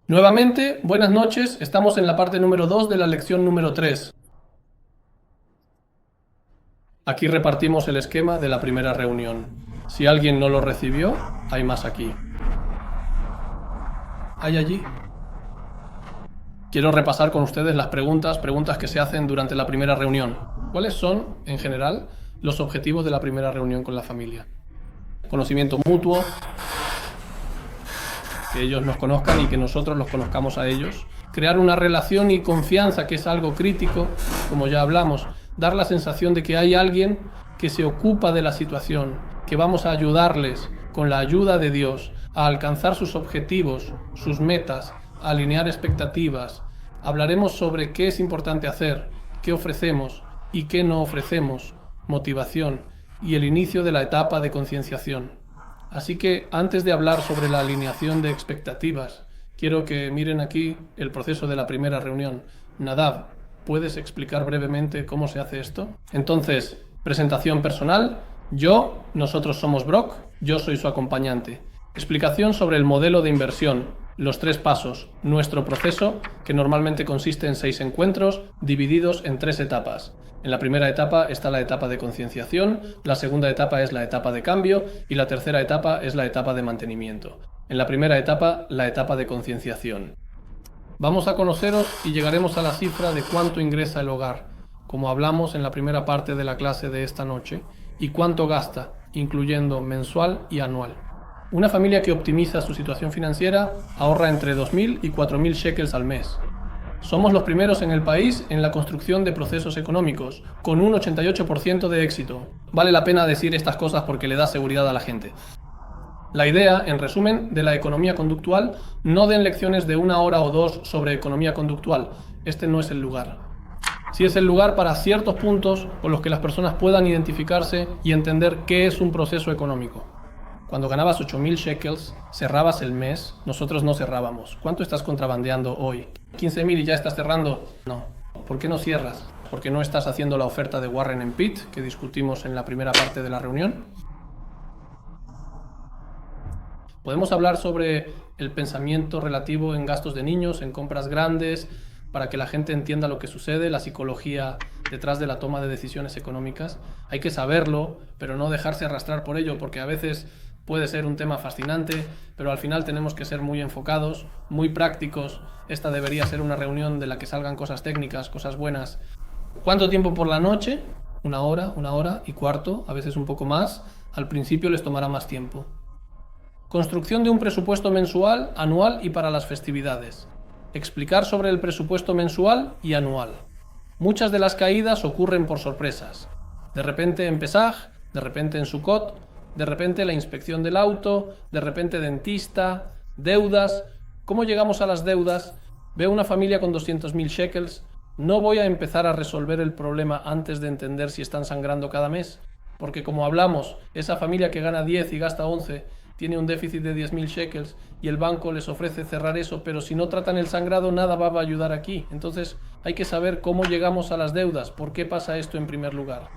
Nuevamente, buenas noches, estamos en la parte número 2 de la lección número 3. Aquí repartimos el esquema de la primera reunión. Si alguien no lo recibió, hay más aquí. ¿Hay allí? Quiero repasar con ustedes las preguntas que se hacen durante la primera reunión. ¿Cuáles son, en general, los objetivos de la primera reunión con la familia? Conocimiento mutuo, que ellos nos conozcan y que nosotros los conozcamos a ellos. Crear una relación y confianza, que es algo crítico, como ya hablamos. Dar la sensación de que hay alguien que se ocupa de la situación, que vamos a ayudarles, con la ayuda de Dios, a alcanzar sus objetivos, sus metas, a alinear expectativas. Hablaremos sobre qué es importante hacer, qué ofrecemos y qué no ofrecemos, motivación y el inicio de la etapa de concienciación. Así que antes de hablar sobre la alineación de expectativas, quiero que miren aquí el proceso de la primera reunión. Nadav, ¿puedes explicar brevemente cómo se hace esto? Entonces, presentación personal. Nosotros somos Brock, yo soy su acompañante. Explicación sobre el modelo de inversión, los 3 pasos, nuestro proceso, que normalmente consiste en 6 encuentros divididos en 3 etapas. En la primera etapa está la etapa de concienciación, la segunda etapa es la etapa de cambio y la tercera etapa es la etapa de mantenimiento. En la primera etapa, la etapa de concienciación. Vamos a conoceros y llegaremos a la cifra de cuánto ingresa el hogar, como hablamos en la primera parte de la clase de esta noche, y cuánto gasta, incluyendo mensual y anual. Una familia que optimiza su situación financiera ahorra entre 2.000 y 4.000 shekels al mes. Somos los primeros en el país en la construcción de procesos económicos, con un 88% de éxito. Vale la pena decir estas cosas porque le da seguridad a la gente. La idea, en resumen, de la economía conductual: no den lecciones de 1 hora o 2 sobre economía conductual. Este no es el lugar. Sí es el lugar para ciertos puntos con los que las personas puedan identificarse y entender qué es un proceso económico. Cuando ganabas 8.000 shekels, cerrabas el mes, nosotros no cerrábamos. ¿Cuánto estás contrabandeando hoy? 15.000 y ya estás cerrando. No. ¿Por qué no cierras? ¿Porque no estás haciendo la oferta de Warren & Pitt, que discutimos en la primera parte de la reunión? Podemos hablar sobre el pensamiento relativo en gastos de niños, en compras grandes, para que la gente entienda lo que sucede, la psicología detrás de la toma de decisiones económicas. Hay que saberlo, pero no dejarse arrastrar por ello, porque a veces puede ser un tema fascinante, pero al final tenemos que ser muy enfocados, muy prácticos. Esta debería ser una reunión de la que salgan cosas técnicas, cosas buenas. ¿Cuánto tiempo por la noche? 1 hora y cuarto, a veces un poco más. Al principio les tomará más tiempo. Construcción de un presupuesto mensual, anual y para las festividades. Explicar sobre el presupuesto mensual y anual. Muchas de las caídas ocurren por sorpresas. De repente en Pesaj, de repente en Sukkot, de repente la inspección del auto, de repente dentista, deudas. ¿Cómo llegamos a las deudas? Veo una familia con 200.000 shekels. No voy a empezar a resolver el problema antes de entender si están sangrando cada mes, porque como hablamos, esa familia que gana 10 y gasta 11 tiene un déficit de 10.000 shekels y el banco les ofrece cerrar eso, pero si no tratan el sangrado nada va a ayudar aquí. Entonces hay que saber cómo llegamos a las deudas, por qué pasa esto en primer lugar.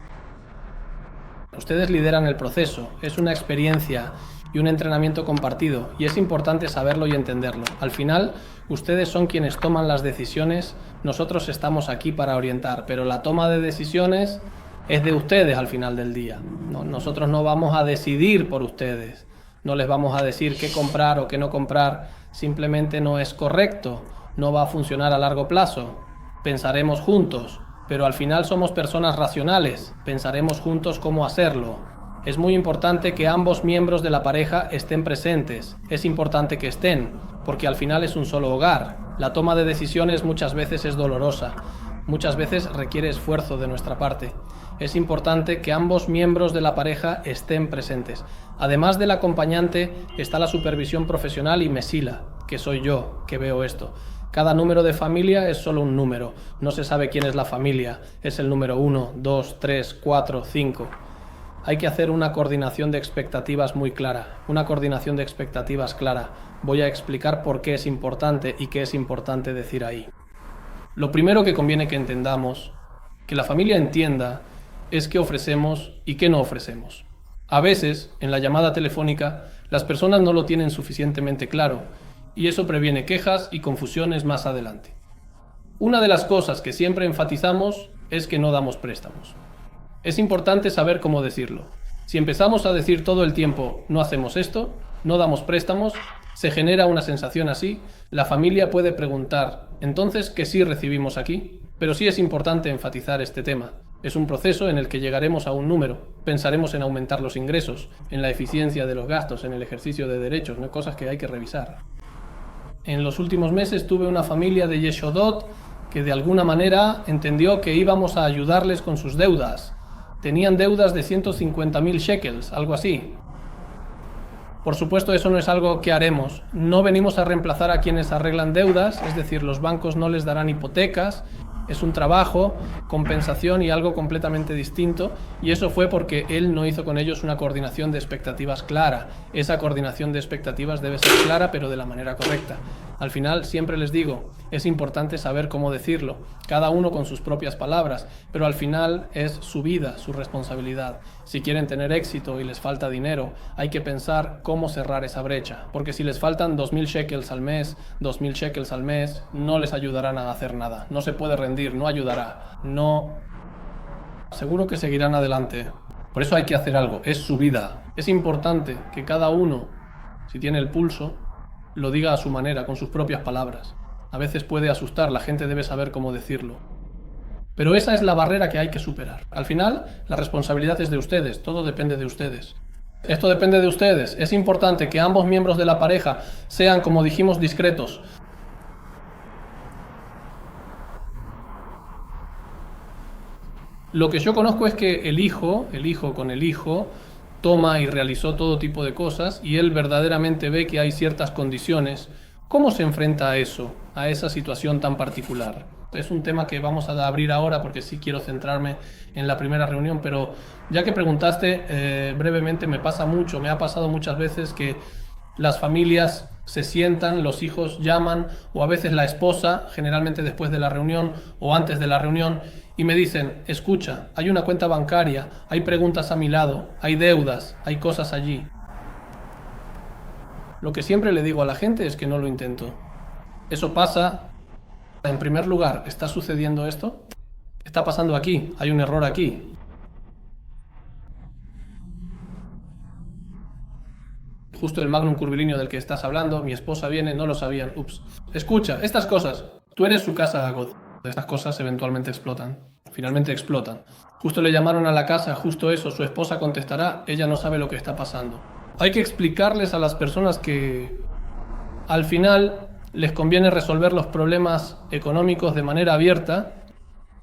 Ustedes lideran el proceso, es una experiencia y un entrenamiento compartido, y es importante saberlo y entenderlo. Al final, ustedes son quienes toman las decisiones, nosotros estamos aquí para orientar, pero la toma de decisiones es de ustedes al final del día. Nosotros no vamos a decidir por ustedes, no les vamos a decir qué comprar o qué no comprar, simplemente no es correcto, no va a funcionar a largo plazo. Pensaremos juntos, pero al final somos personas racionales, pensaremos juntos cómo hacerlo. Es muy importante que ambos miembros de la pareja estén presentes, es importante que estén, porque al final es un solo hogar. La toma de decisiones muchas veces es dolorosa, muchas veces requiere esfuerzo de nuestra parte. Es importante que ambos miembros de la pareja estén presentes. Además del acompañante está la supervisión profesional y Mesila, que soy yo, que veo esto. Cada número de familia es solo un número, no se sabe quién es la familia, es el número 1, 2, 3, 4, 5. Hay que hacer una coordinación de expectativas muy clara, una coordinación de expectativas clara. Voy a explicar por qué es importante y qué es importante decir ahí. Lo primero que conviene que entendamos, que la familia entienda, es qué ofrecemos y qué no ofrecemos. A veces, en la llamada telefónica, las personas no lo tienen suficientemente claro y eso previene quejas y confusiones más adelante. Una de las cosas que siempre enfatizamos es que no damos préstamos. Es importante saber cómo decirlo. Si empezamos a decir todo el tiempo no hacemos esto, no damos préstamos, se genera una sensación así, la familia puede preguntar, ¿entonces qué sí recibimos aquí? Pero sí es importante enfatizar este tema. Es un proceso en el que llegaremos a un número, pensaremos en aumentar los ingresos, en la eficiencia de los gastos, en el ejercicio de derechos, ¿no? Cosas que hay que revisar. En los últimos meses tuve una familia de Yeshodot que de alguna manera entendió que íbamos a ayudarles con sus deudas. Tenían deudas de 150.000 shekels, algo así. Por supuesto, eso no es algo que haremos. No venimos a reemplazar a quienes arreglan deudas, es decir, los bancos no les darán hipotecas. Es un trabajo, compensación y algo completamente distinto, y eso fue porque él no hizo con ellos una coordinación de expectativas clara. Esa coordinación de expectativas debe ser clara, pero de la manera correcta. Al final, siempre les digo, es importante saber cómo decirlo, cada uno con sus propias palabras, pero al final es su vida, su responsabilidad. Si quieren tener éxito y les falta dinero, hay que pensar cómo cerrar esa brecha, porque si les faltan 2.000 shekels al mes, 2.000 shekels al mes, no les ayudarán a hacer nada. No se puede rendir, no ayudará, no. Seguro que seguirán adelante. Por eso hay que hacer algo, es su vida. Es importante que cada uno, si tiene el pulso, lo diga a su manera, con sus propias palabras. A veces puede asustar, la gente debe saber cómo decirlo. Pero esa es la barrera que hay que superar. Al final, la responsabilidad es de ustedes, todo depende de ustedes. Esto depende de ustedes. Es importante que ambos miembros de la pareja sean, como dijimos, discretos. Lo que yo conozco es que el hijo con el hijo, toma y realizó todo tipo de cosas y él verdaderamente ve que hay ciertas condiciones. ¿Cómo se enfrenta a eso, a esa situación tan particular? Es un tema que vamos a abrir ahora porque sí quiero centrarme en la primera reunión, pero ya que preguntaste, brevemente me ha pasado muchas veces que las familias se sientan, los hijos llaman, o a veces la esposa, generalmente después de la reunión o antes de la reunión, y me dicen, escucha, hay una cuenta bancaria, hay preguntas a mi lado, hay deudas, hay cosas allí. Lo que siempre le digo a la gente es que no lo intento. Eso pasa. En primer lugar, ¿está sucediendo esto? Está pasando aquí, hay un error aquí. Justo el magnum curvilíneo del que estás hablando, mi esposa viene, no lo sabían, ups. Escucha, estas cosas, tú eres su casa, God. Estas cosas eventualmente explotan, finalmente explotan. Justo le llamaron a la casa, justo eso, su esposa contestará, ella no sabe lo que está pasando. Hay que explicarles a las personas que al final les conviene resolver los problemas económicos de manera abierta,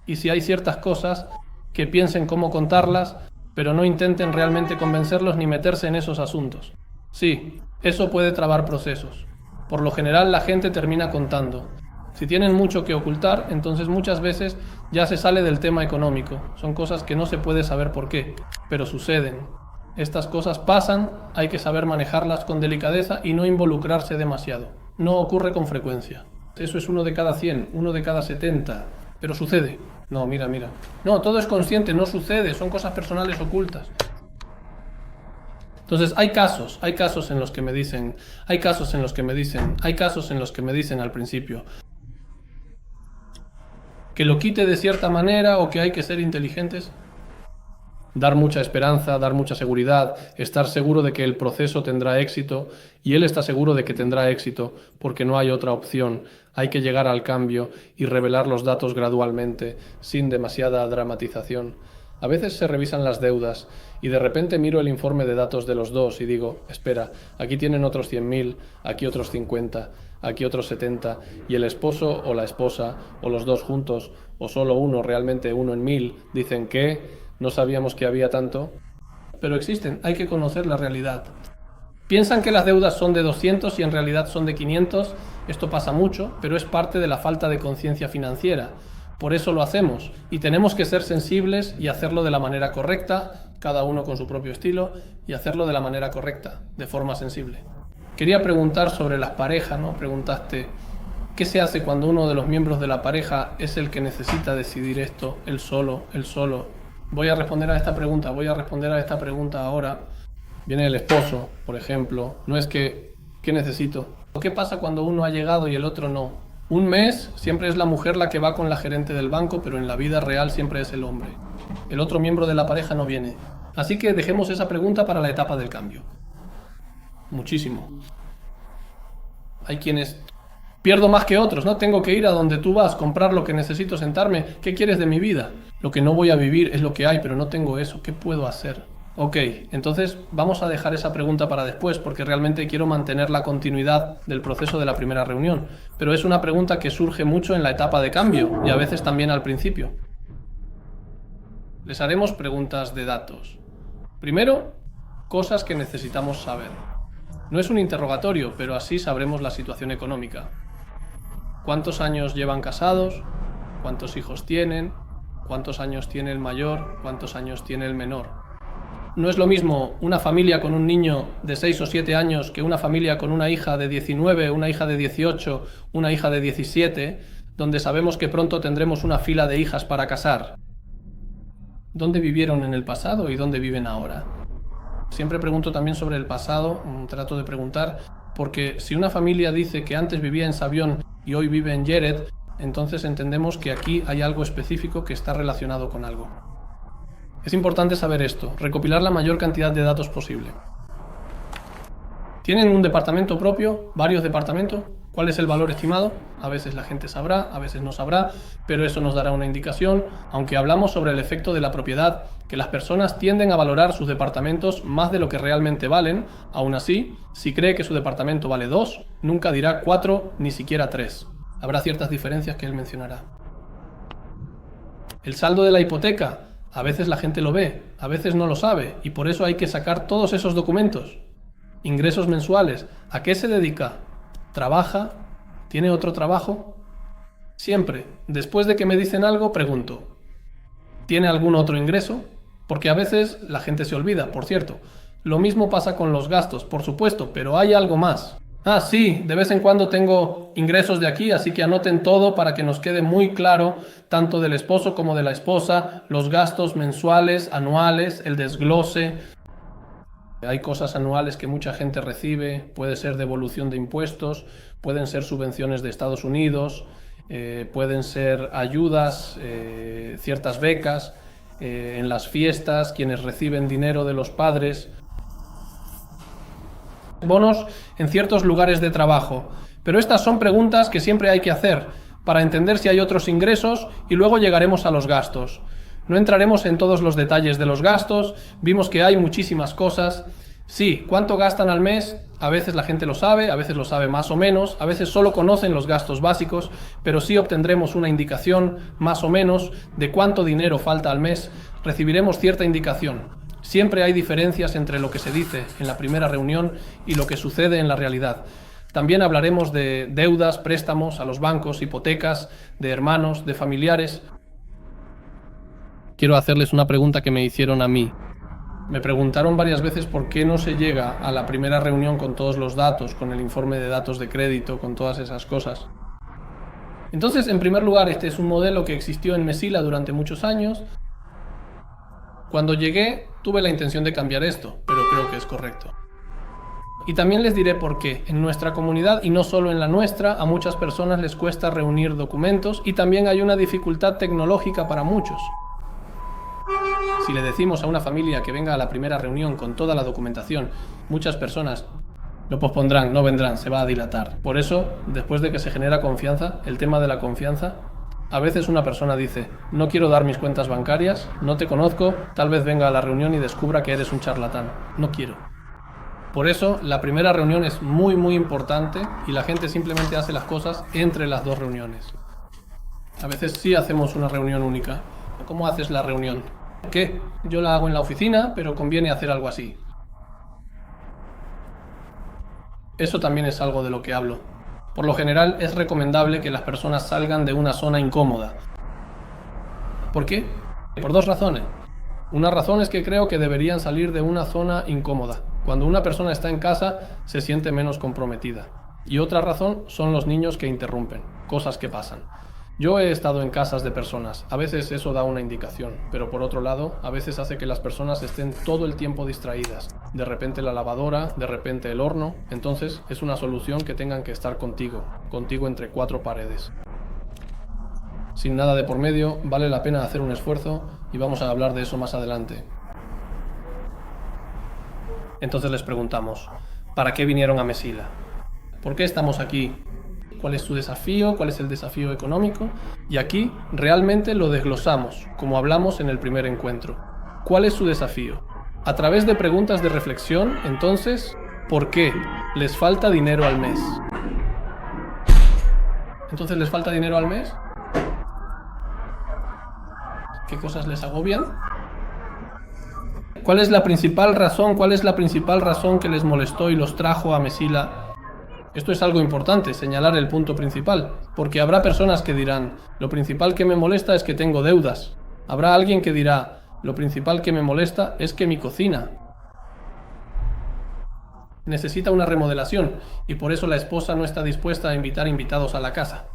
y si hay ciertas cosas, que piensen cómo contarlas, pero no intenten realmente convencerlos ni meterse en esos asuntos. Sí, eso puede trabar procesos. Por lo general la gente termina contando. Si tienen mucho que ocultar, entonces muchas veces ya se sale del tema económico. Son cosas que no se puede saber por qué, pero suceden. Estas cosas pasan, hay que saber manejarlas con delicadeza y no involucrarse demasiado. No ocurre con frecuencia. Eso es 1 de cada 100, 1 de cada 70. Pero sucede. No, mira. No, todo es consciente, no sucede, son cosas personales ocultas. Entonces hay casos en los que me dicen al principio que lo quite de cierta manera o que hay que ser inteligentes. Dar mucha esperanza, dar mucha seguridad, estar seguro de que el proceso tendrá éxito, y él está seguro de que tendrá éxito porque no hay otra opción. Hay que llegar al cambio y revelar los datos gradualmente, sin demasiada dramatización. A veces se revisan las deudas y de repente miro el informe de datos de los dos y digo, espera, aquí tienen otros 100.000, aquí otros 50, aquí otros 70, y el esposo o la esposa, o los dos juntos, o solo uno, realmente 1 en 1.000, dicen que no sabíamos que había tanto, pero existen, hay que conocer la realidad. Piensan que las deudas son de 200 y en realidad son de 500, esto pasa mucho, pero es parte de la falta de conciencia financiera. Por eso lo hacemos, y tenemos que ser sensibles y hacerlo de la manera correcta, cada uno con su propio estilo, y hacerlo de la manera correcta, de forma sensible. Quería preguntar sobre las parejas, ¿no? Preguntaste, ¿qué se hace cuando uno de los miembros de la pareja es el que necesita decidir esto, él solo? Voy a responder a esta pregunta ahora. Viene el esposo, por ejemplo. No es que, ¿qué necesito? ¿Qué pasa cuando uno ha llegado y el otro no? Un mes siempre es la mujer la que va con la gerente del banco, pero en la vida real siempre es el hombre. El otro miembro de la pareja no viene. Así que dejemos esa pregunta para la etapa del cambio. Muchísimo. Hay quienes... Pierdo más que otros, ¿no? Tengo que ir a donde tú vas, comprar lo que necesito, sentarme. ¿Qué quieres de mi vida? Lo que no voy a vivir es lo que hay, pero no tengo eso. ¿Qué puedo hacer? Ok, entonces vamos a dejar esa pregunta para después, porque realmente quiero mantener la continuidad del proceso de la primera reunión. Pero es una pregunta que surge mucho en la etapa de cambio y a veces también al principio. Les haremos preguntas de datos. Primero, cosas que necesitamos saber. No es un interrogatorio, pero así sabremos la situación económica. ¿Cuántos años llevan casados? ¿Cuántos hijos tienen? ¿Cuántos años tiene el mayor? ¿Cuántos años tiene el menor? No es lo mismo una familia con un niño de 6 o 7 años que una familia con una hija de 19, una hija de 18, una hija de 17, donde sabemos que pronto tendremos una fila de hijas para casar. ¿Dónde vivieron en el pasado y dónde viven ahora? Siempre pregunto también sobre el pasado, trato de preguntar, porque si una familia dice que antes vivía en Savión y hoy vive en Lleret, entonces entendemos que aquí hay algo específico que está relacionado con algo. Es importante saber esto, recopilar la mayor cantidad de datos posible. ¿Tienen un departamento propio? ¿Varios departamentos? ¿Cuál es el valor estimado? A veces la gente sabrá, a veces no sabrá, pero eso nos dará una indicación, aunque hablamos sobre el efecto de la propiedad, que las personas tienden a valorar sus departamentos más de lo que realmente valen. Aún así, si cree que su departamento vale 2, nunca dirá 4, ni siquiera 3. Habrá ciertas diferencias que él mencionará. El saldo de la hipoteca, a veces la gente lo ve, a veces no lo sabe, y por eso hay que sacar todos esos documentos. Ingresos mensuales, ¿a qué se dedica? ¿Trabaja? ¿Tiene otro trabajo? Siempre, después de que me dicen algo, pregunto, ¿tiene algún otro ingreso? Porque a veces la gente se olvida, por cierto. Lo mismo pasa con los gastos, por supuesto, pero hay algo más. Ah, sí, de vez en cuando tengo ingresos de aquí, así que anoten todo para que nos quede muy claro, tanto del esposo como de la esposa, los gastos mensuales, anuales, el desglose. Hay cosas anuales que mucha gente recibe, puede ser devolución de impuestos, pueden ser subvenciones de Estados Unidos, pueden ser ayudas, ciertas becas, en las fiestas, quienes reciben dinero de los padres, bonos en ciertos lugares de trabajo. Pero estas son preguntas que siempre hay que hacer para entender si hay otros ingresos y luego llegaremos a los gastos. No entraremos en todos los detalles de los gastos, vimos que hay muchísimas cosas. Sí, ¿cuánto gastan al mes? A veces la gente lo sabe, a veces lo sabe más o menos, a veces solo conocen los gastos básicos, pero sí obtendremos una indicación más o menos de cuánto dinero falta al mes, recibiremos cierta indicación. Siempre hay diferencias entre lo que se dice en la primera reunión y lo que sucede en la realidad. También hablaremos de deudas, préstamos a los bancos, hipotecas, de hermanos, de familiares. Quiero hacerles una pregunta que me hicieron a mí. Me preguntaron varias veces por qué no se llega a la primera reunión con todos los datos, con el informe de datos de crédito, con todas esas cosas. Entonces, en primer lugar, este es un modelo que existió en Mesila durante muchos años. Cuando llegué, tuve la intención de cambiar esto, pero creo que es correcto. Y también les diré por qué. En nuestra comunidad, y no solo en la nuestra, a muchas personas les cuesta reunir documentos y también hay una dificultad tecnológica para muchos. Si le decimos a una familia que venga a la primera reunión con toda la documentación, muchas personas lo pospondrán, no vendrán, se va a dilatar. Por eso, después de que se genera confianza, el tema de la confianza, a veces una persona dice, no quiero dar mis cuentas bancarias, no te conozco, tal vez venga a la reunión y descubra que eres un charlatán. No quiero. Por eso, la primera reunión es muy, muy importante y la gente simplemente hace las cosas entre las dos reuniones. A veces sí hacemos una reunión única. ¿Cómo haces la reunión? ¿Qué? Yo la hago en la oficina, pero conviene hacer algo así. Eso también es algo de lo que hablo. Por lo general, es recomendable que las personas salgan de una zona incómoda. ¿Por qué? Por dos razones. Una razón es que creo que deberían salir de una zona incómoda. Cuando una persona está en casa, se siente menos comprometida. Y otra razón son los niños que interrumpen, cosas que pasan. Yo he estado en casas de personas, a veces eso da una indicación, pero por otro lado, a veces hace que las personas estén todo el tiempo distraídas. De repente la lavadora, de repente el horno, entonces es una solución que tengan que estar contigo entre cuatro paredes. Sin nada de por medio, vale la pena hacer un esfuerzo y vamos a hablar de eso más adelante. Entonces les preguntamos, ¿para qué vinieron a Mesilla? ¿Por qué estamos aquí? ¿Cuál es su desafío? ¿Cuál es el desafío económico? Y aquí realmente lo desglosamos, como hablamos en el primer encuentro. ¿Cuál es su desafío? A través de preguntas de reflexión, entonces, ¿por qué les falta dinero al mes? Entonces, ¿les falta dinero al mes? ¿Qué cosas les agobian? ¿Cuál es la principal razón? ¿Cuál es la principal razón que les molestó y los trajo a Mesilla? Esto es algo importante, señalar el punto principal, porque habrá personas que dirán, lo principal que me molesta es que tengo deudas. Habrá alguien que dirá, lo principal que me molesta es que mi cocina necesita una remodelación y por eso la esposa no está dispuesta a invitar invitados a la casa.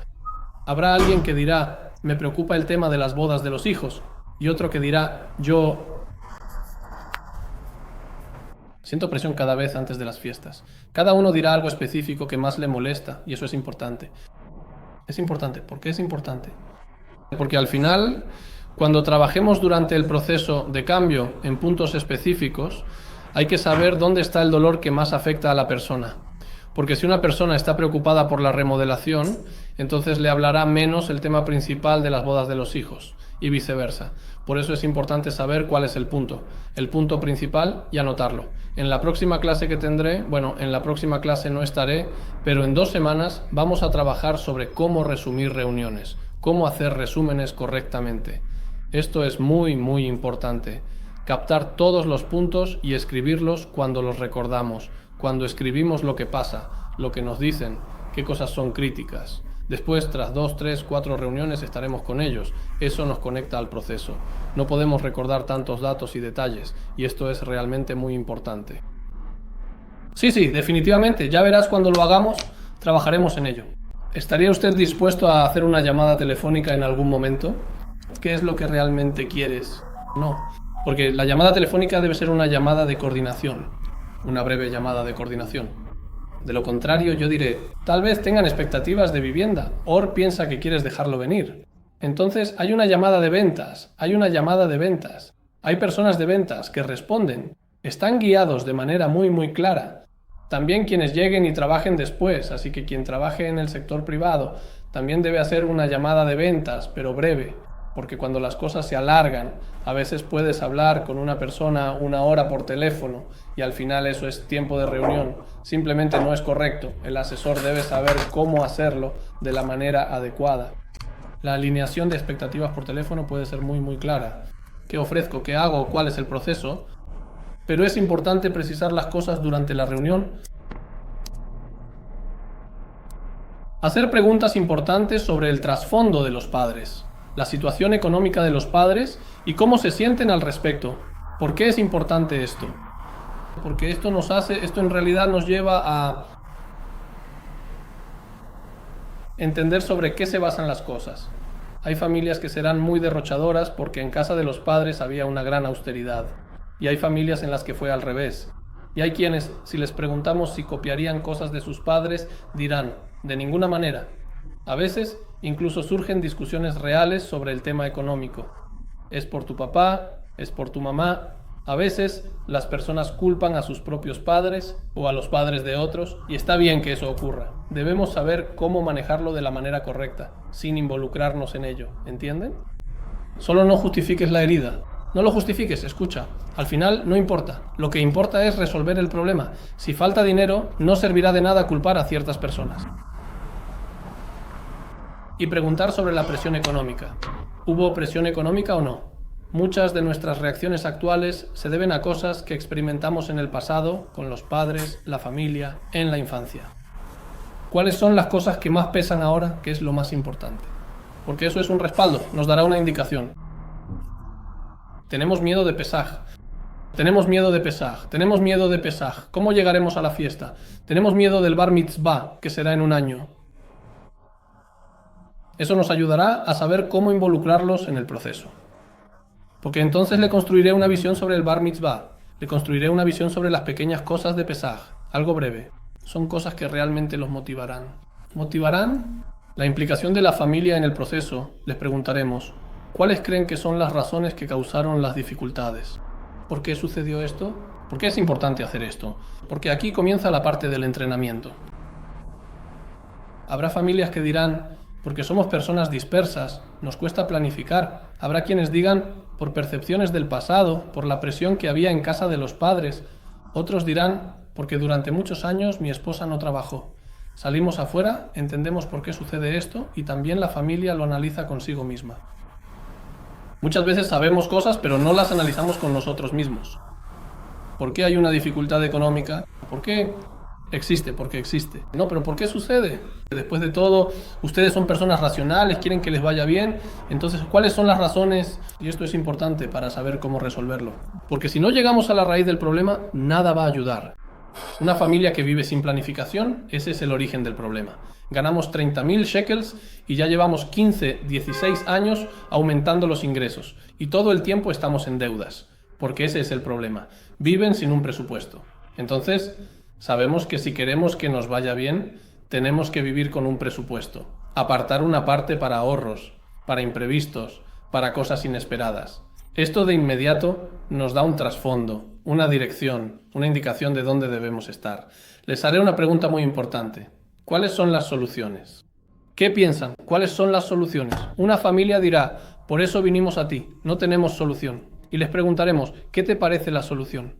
Habrá alguien que dirá, me preocupa el tema de las bodas de los hijos, y otro que dirá, yo siento presión cada vez antes de las fiestas. Cada uno dirá algo específico que más le molesta, y eso es importante. Es importante. ¿Por qué es importante? Porque al final, cuando trabajemos durante el proceso de cambio en puntos específicos, hay que saber dónde está el dolor que más afecta a la persona. Porque si una persona está preocupada por la remodelación, entonces le hablará menos el tema principal de las bodas de los hijos, y viceversa. Por eso es importante saber cuál es el punto principal, y anotarlo. En la próxima clase que tendré, en la próxima clase no estaré, pero en 2 semanas vamos a trabajar sobre cómo resumir reuniones, cómo hacer resúmenes correctamente. Esto es muy, muy importante. Captar todos los puntos y escribirlos cuando los recordamos, cuando escribimos lo que pasa, lo que nos dicen, qué cosas son críticas. Después, tras 2, 3, 4 reuniones estaremos con ellos. Eso nos conecta al proceso. No podemos recordar tantos datos y detalles, y esto es realmente muy importante. Sí, definitivamente. Ya verás cuando lo hagamos, trabajaremos en ello. ¿Estaría usted dispuesto a hacer una llamada telefónica en algún momento? ¿Qué es lo que realmente quieres? No, porque la llamada telefónica debe ser una llamada de coordinación, una breve llamada de coordinación. De lo contrario, yo diré, tal vez tengan expectativas de vivienda, Or piensa que quieres dejarlo venir. Entonces hay una llamada de ventas, hay personas de ventas que responden, están guiados de manera muy, muy clara. También quienes lleguen y trabajen después, así que quien trabaje en el sector privado también debe hacer una llamada de ventas, pero breve, porque cuando las cosas se alargan, a veces puedes hablar con una persona 1 hora por teléfono y al final eso es tiempo de reunión. Simplemente no es correcto. El asesor debe saber cómo hacerlo de la manera adecuada. La alineación de expectativas por teléfono puede ser muy, muy clara. ¿Qué ofrezco? ¿Qué hago? ¿Cuál es el proceso? Pero es importante precisar las cosas durante la reunión. Hacer preguntas importantes sobre el trasfondo de los padres, la situación económica de los padres y cómo se sienten al respecto. ¿Por qué es importante esto? Porque esto en realidad nos lleva a entender sobre qué se basan las cosas. Hay familias que serán muy derrochadoras porque en casa de los padres había una gran austeridad. Y hay familias en las que fue al revés. Y hay quienes, si les preguntamos si copiarían cosas de sus padres, dirán, de ninguna manera. A veces, incluso surgen discusiones reales sobre el tema económico. ¿Es por tu papá? ¿Es por tu mamá? A veces, las personas culpan a sus propios padres o a los padres de otros, y está bien que eso ocurra. Debemos saber cómo manejarlo de la manera correcta, sin involucrarnos en ello, ¿entienden? Solo no justifiques la herida. No lo justifiques, escucha. Al final no importa. Lo que importa es resolver el problema. Si falta dinero, no servirá de nada culpar a ciertas personas. Y preguntar sobre la presión económica. ¿Hubo presión económica o no? Muchas de nuestras reacciones actuales se deben a cosas que experimentamos en el pasado, con los padres, la familia, en la infancia. ¿Cuáles son las cosas que más pesan ahora, que es lo más importante? Porque eso es un respaldo, nos dará una indicación. Tenemos miedo de Pesaj. Tenemos miedo de Pesaj. ¿Cómo llegaremos a la fiesta? Tenemos miedo del Bar Mitzvah, que será en 1 año. Eso nos ayudará a saber cómo involucrarlos en el proceso. Porque entonces le construiré una visión sobre el Bar Mitzvah, le construiré una visión sobre las pequeñas cosas de Pesaj, algo breve. Son cosas que realmente los motivarán. ¿Motivarán? La implicación de la familia en el proceso. Les preguntaremos, ¿cuáles creen que son las razones que causaron las dificultades? ¿Por qué sucedió esto? ¿Por qué es importante hacer esto? Porque aquí comienza la parte del entrenamiento. Habrá familias que dirán, porque somos personas dispersas, nos cuesta planificar. Habrá quienes digan, por percepciones del pasado, por la presión que había en casa de los padres. Otros dirán, porque durante muchos años mi esposa no trabajó. Salimos afuera, entendemos por qué sucede esto y también la familia lo analiza consigo misma. Muchas veces sabemos cosas, pero no las analizamos con nosotros mismos. ¿Por qué hay una dificultad económica? ¿Por qué existe? Porque existe. No, pero ¿por qué sucede? Después de todo, ustedes son personas racionales, quieren que les vaya bien. Entonces, ¿cuáles son las razones? Y esto es importante para saber cómo resolverlo. Porque si no llegamos a la raíz del problema, nada va a ayudar. Una familia que vive sin planificación, ese es el origen del problema. Ganamos 30.000 shekels y ya llevamos 15, 16 años aumentando los ingresos. Y todo el tiempo estamos en deudas. Porque ese es el problema. Viven sin un presupuesto. Entonces, sabemos que si queremos que nos vaya bien, tenemos que vivir con un presupuesto. Apartar una parte para ahorros, para imprevistos, para cosas inesperadas. Esto de inmediato nos da un trasfondo, una dirección, una indicación de dónde debemos estar. Les haré una pregunta muy importante. ¿Cuáles son las soluciones? ¿Qué piensan? ¿Cuáles son las soluciones? Una familia dirá, por eso vinimos a ti, no tenemos solución. Y les preguntaremos, ¿qué te parece la solución?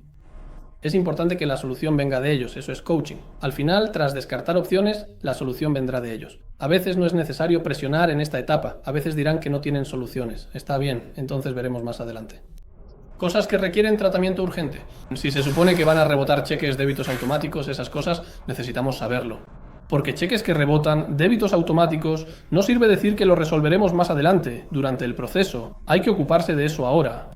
Es importante que la solución venga de ellos, eso es coaching. Al final, tras descartar opciones, la solución vendrá de ellos. A veces no es necesario presionar en esta etapa, a veces dirán que no tienen soluciones. Está bien, entonces veremos más adelante. Cosas que requieren tratamiento urgente. Si se supone que van a rebotar cheques, débitos automáticos, esas cosas, necesitamos saberlo. Porque cheques que rebotan, débitos automáticos, no sirve decir que lo resolveremos más adelante, durante el proceso. Hay que ocuparse de eso ahora.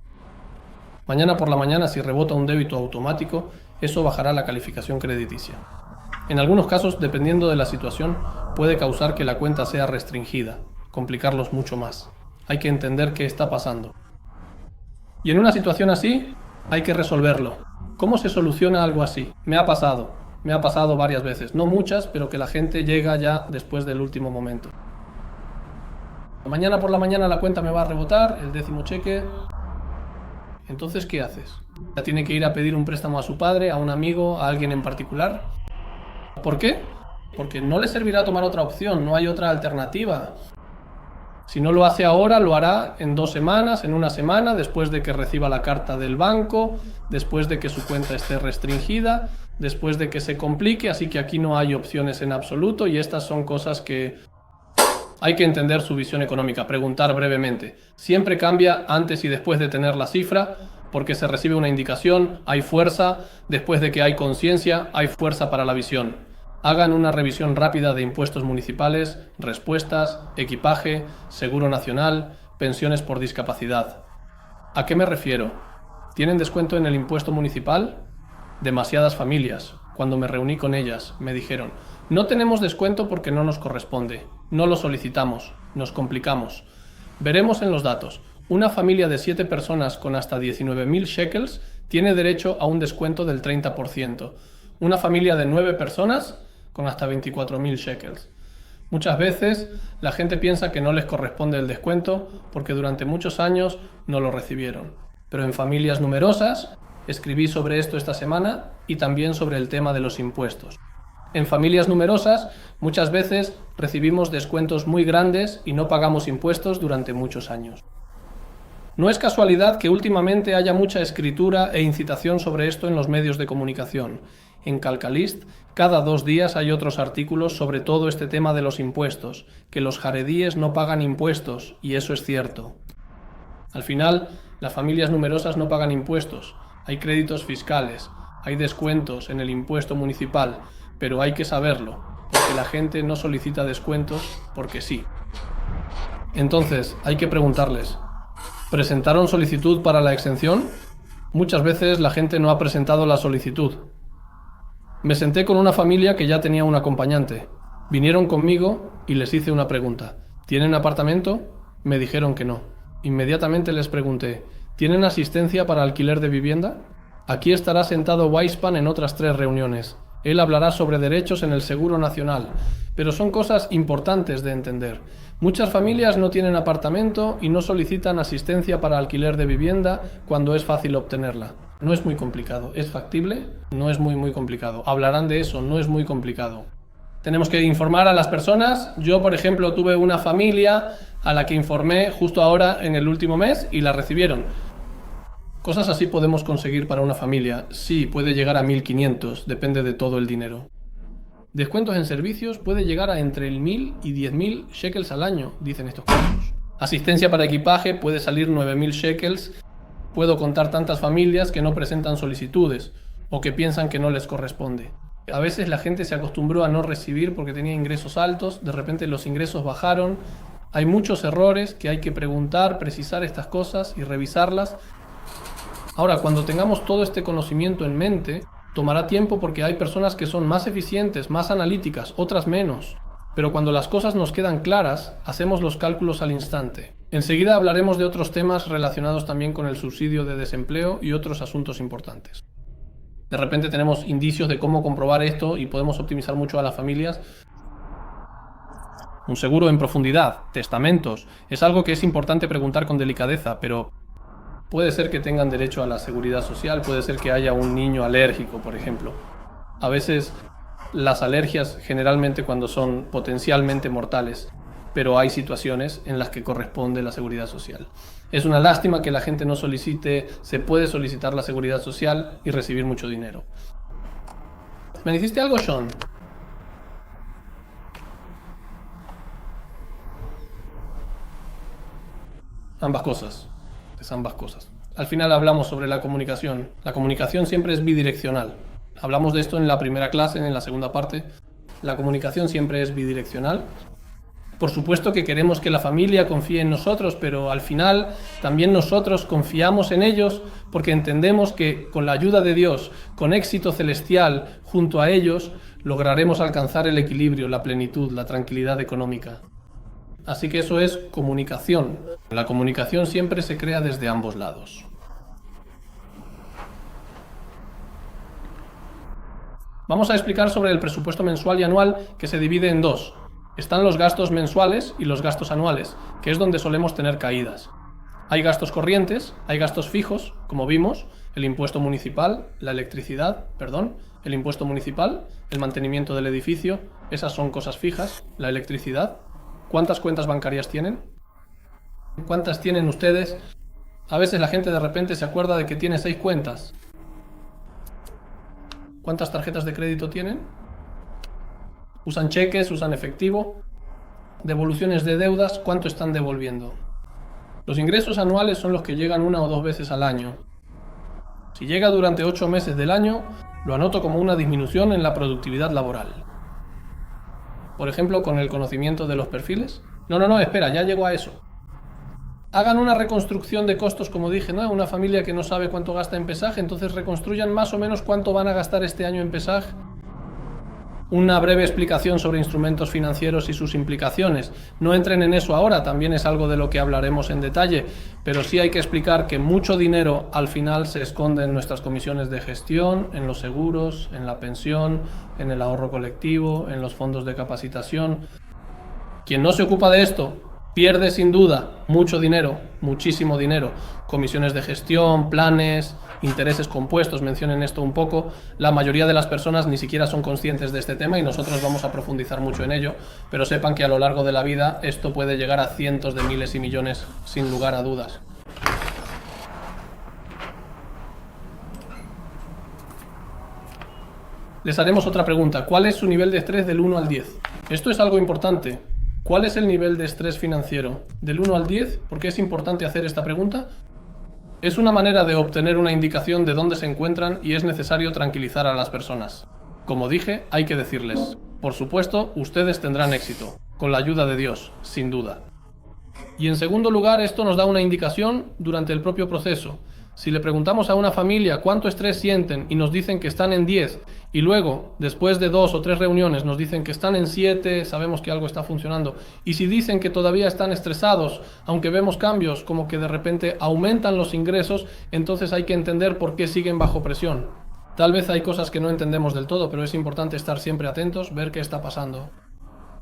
Mañana por la mañana, si rebota un débito automático, eso bajará la calificación crediticia. En algunos casos, dependiendo de la situación, puede causar que la cuenta sea restringida, complicarlos mucho más. Hay que entender qué está pasando. Y en una situación así, hay que resolverlo. ¿Cómo se soluciona algo así? Me ha pasado varias veces, no muchas, pero que la gente llega ya después del último momento. Mañana por la mañana la cuenta me va a rebotar, el 10º cheque. Entonces, ¿qué haces? ¿Ya tiene que ir a pedir un préstamo a su padre, a un amigo, a alguien en particular? ¿Por qué? Porque no le servirá tomar otra opción, no hay otra alternativa. Si no lo hace ahora, lo hará en 2 semanas, en 1 semana, después de que reciba la carta del banco, después de que su cuenta esté restringida, después de que se complique, así que aquí no hay opciones en absoluto y estas son cosas que hay que entender su visión económica, preguntar brevemente. Siempre cambia antes y después de tener la cifra, porque se recibe una indicación, hay fuerza, después de que hay conciencia, hay fuerza para la visión. Hagan una revisión rápida de impuestos municipales, respuestas, equipaje, seguro nacional, pensiones por discapacidad. ¿A qué me refiero? ¿Tienen descuento en el impuesto municipal? Demasiadas familias. Cuando me reuní con ellas, me dijeron, no tenemos descuento porque no nos corresponde, no lo solicitamos, nos complicamos. Veremos en los datos. Una familia de 7 personas con hasta 19.000 shekels tiene derecho a un descuento del 30%. Una familia de 9 personas con hasta 24.000 shekels. Muchas veces la gente piensa que no les corresponde el descuento porque durante muchos años no lo recibieron. Pero en familias numerosas, escribí sobre esto esta semana y también sobre el tema de los impuestos. En familias numerosas, muchas veces recibimos descuentos muy grandes y no pagamos impuestos durante muchos años. No es casualidad que últimamente haya mucha escritura e incitación sobre esto en los medios de comunicación. En Calcalist, cada 2 días hay otros artículos sobre todo este tema de los impuestos, que los jaredíes no pagan impuestos, y eso es cierto. Al final, las familias numerosas no pagan impuestos, hay créditos fiscales, hay descuentos en el impuesto municipal, pero hay que saberlo, porque la gente no solicita descuentos porque sí. Entonces, hay que preguntarles, ¿presentaron solicitud para la exención? Muchas veces la gente no ha presentado la solicitud. Me senté con una familia que ya tenía un acompañante. Vinieron conmigo y les hice una pregunta. ¿Tienen apartamento? Me dijeron que no. Inmediatamente les pregunté, ¿tienen asistencia para alquiler de vivienda? Aquí estará sentado Weispan en otras 3 reuniones. Él hablará sobre derechos en el Seguro Nacional, pero son cosas importantes de entender. Muchas familias no tienen apartamento y no solicitan asistencia para alquiler de vivienda cuando es fácil obtenerla. No es muy complicado. ¿Es factible? No es muy complicado. Hablarán de eso, no es muy complicado. Tenemos que informar a las personas. Yo, por ejemplo, tuve una familia a la que informé justo ahora en el último mes y la recibieron. Cosas así podemos conseguir para una familia. Sí, puede llegar a 1.500, depende de todo el dinero. Descuentos en servicios puede llegar a entre el 1.000 y 10.000 shekels al año, dicen estos casos. Asistencia para equipaje puede salir 9.000 shekels. Puedo contar tantas familias que no presentan solicitudes o que piensan que no les corresponde. A veces la gente se acostumbró a no recibir porque tenía ingresos altos, de repente los ingresos bajaron. Hay muchos errores que hay que preguntar, precisar estas cosas y revisarlas. Ahora, cuando tengamos todo este conocimiento en mente, tomará tiempo porque hay personas que son más eficientes, más analíticas, otras menos. Pero cuando las cosas nos quedan claras, hacemos los cálculos al instante. Enseguida hablaremos de otros temas relacionados también con el subsidio de desempleo y otros asuntos importantes. De repente tenemos indicios de cómo comprobar esto y podemos optimizar mucho a las familias. Un seguro en profundidad, testamentos, es algo que es importante preguntar con delicadeza, pero puede ser que tengan derecho a la seguridad social, puede ser que haya un niño alérgico, por ejemplo. A veces las alergias generalmente cuando son potencialmente mortales, pero hay situaciones en las que corresponde la seguridad social. Es una lástima que la gente no solicite, se puede solicitar la seguridad social y recibir mucho dinero. ¿Me dijiste algo, Sean? Ambas cosas. Es ambas cosas. Al final hablamos sobre la comunicación. La comunicación siempre es bidireccional. Hablamos de esto en la primera clase, en la segunda parte. La comunicación siempre es bidireccional. Por supuesto que queremos que la familia confíe en nosotros, pero al final también nosotros confiamos en ellos porque entendemos que con la ayuda de Dios, con éxito celestial junto a ellos, lograremos alcanzar el equilibrio, la plenitud, la tranquilidad económica. Así que eso es comunicación. La comunicación siempre se crea desde ambos lados. Vamos a explicar sobre el presupuesto mensual y anual, que se divide en 2. Están los gastos mensuales y los gastos anuales, que es donde solemos tener caídas. Hay gastos corrientes, hay gastos fijos, como vimos, el impuesto municipal, la electricidad, el impuesto municipal, el mantenimiento del edificio, esas son cosas fijas, la electricidad. ¿Cuántas cuentas bancarias tienen? ¿Cuántas tienen ustedes? A veces la gente de repente se acuerda de que tiene 6 cuentas. ¿Cuántas tarjetas de crédito tienen? ¿Usan cheques? ¿Usan efectivo? ¿Devoluciones de deudas? ¿Cuánto están devolviendo? Los ingresos anuales son los que llegan 1 o 2 veces al año. Si llega durante 8 meses del año, lo anoto como una disminución en la productividad laboral. Por ejemplo, con el conocimiento de los perfiles. No, espera, ya llego a eso. Hagan una reconstrucción de costos, como dije, ¿no? Una familia que no sabe cuánto gasta en pesaje, entonces reconstruyan más o menos cuánto van a gastar este año en pesaje. Una breve explicación sobre instrumentos financieros y sus implicaciones. No entren en eso ahora, también es algo de lo que hablaremos en detalle, pero sí hay que explicar que mucho dinero al final se esconde en nuestras comisiones de gestión, en los seguros, en la pensión, en el ahorro colectivo, en los fondos de capacitación. Quien no se ocupa de esto pierde sin duda mucho dinero, muchísimo dinero. Comisiones de gestión, planes, intereses compuestos, mencionen esto un poco. La mayoría de las personas ni siquiera son conscientes de este tema y nosotros vamos a profundizar mucho en ello, pero sepan que a lo largo de la vida esto puede llegar a cientos de miles y millones sin lugar a dudas. Les haremos otra pregunta. ¿Cuál es su nivel de estrés del 1 al 10? Esto es algo importante. ¿Cuál es el nivel de estrés financiero? Del 1 al 10, ¿por qué es importante hacer esta pregunta? Es una manera de obtener una indicación de dónde se encuentran y es necesario tranquilizar a las personas. Como dije, hay que decirles, por supuesto, ustedes tendrán éxito, con la ayuda de Dios, sin duda. Y en segundo lugar, esto nos da una indicación durante el propio proceso. Si le preguntamos a una familia cuánto estrés sienten y nos dicen que están en 10 y luego, después de 2 o 3 reuniones, nos dicen que están en 7, sabemos que algo está funcionando. Y si dicen que todavía están estresados, aunque vemos cambios, como que de repente aumentan los ingresos, entonces hay que entender por qué siguen bajo presión. Tal vez hay cosas que no entendemos del todo, pero es importante estar siempre atentos, ver qué está pasando.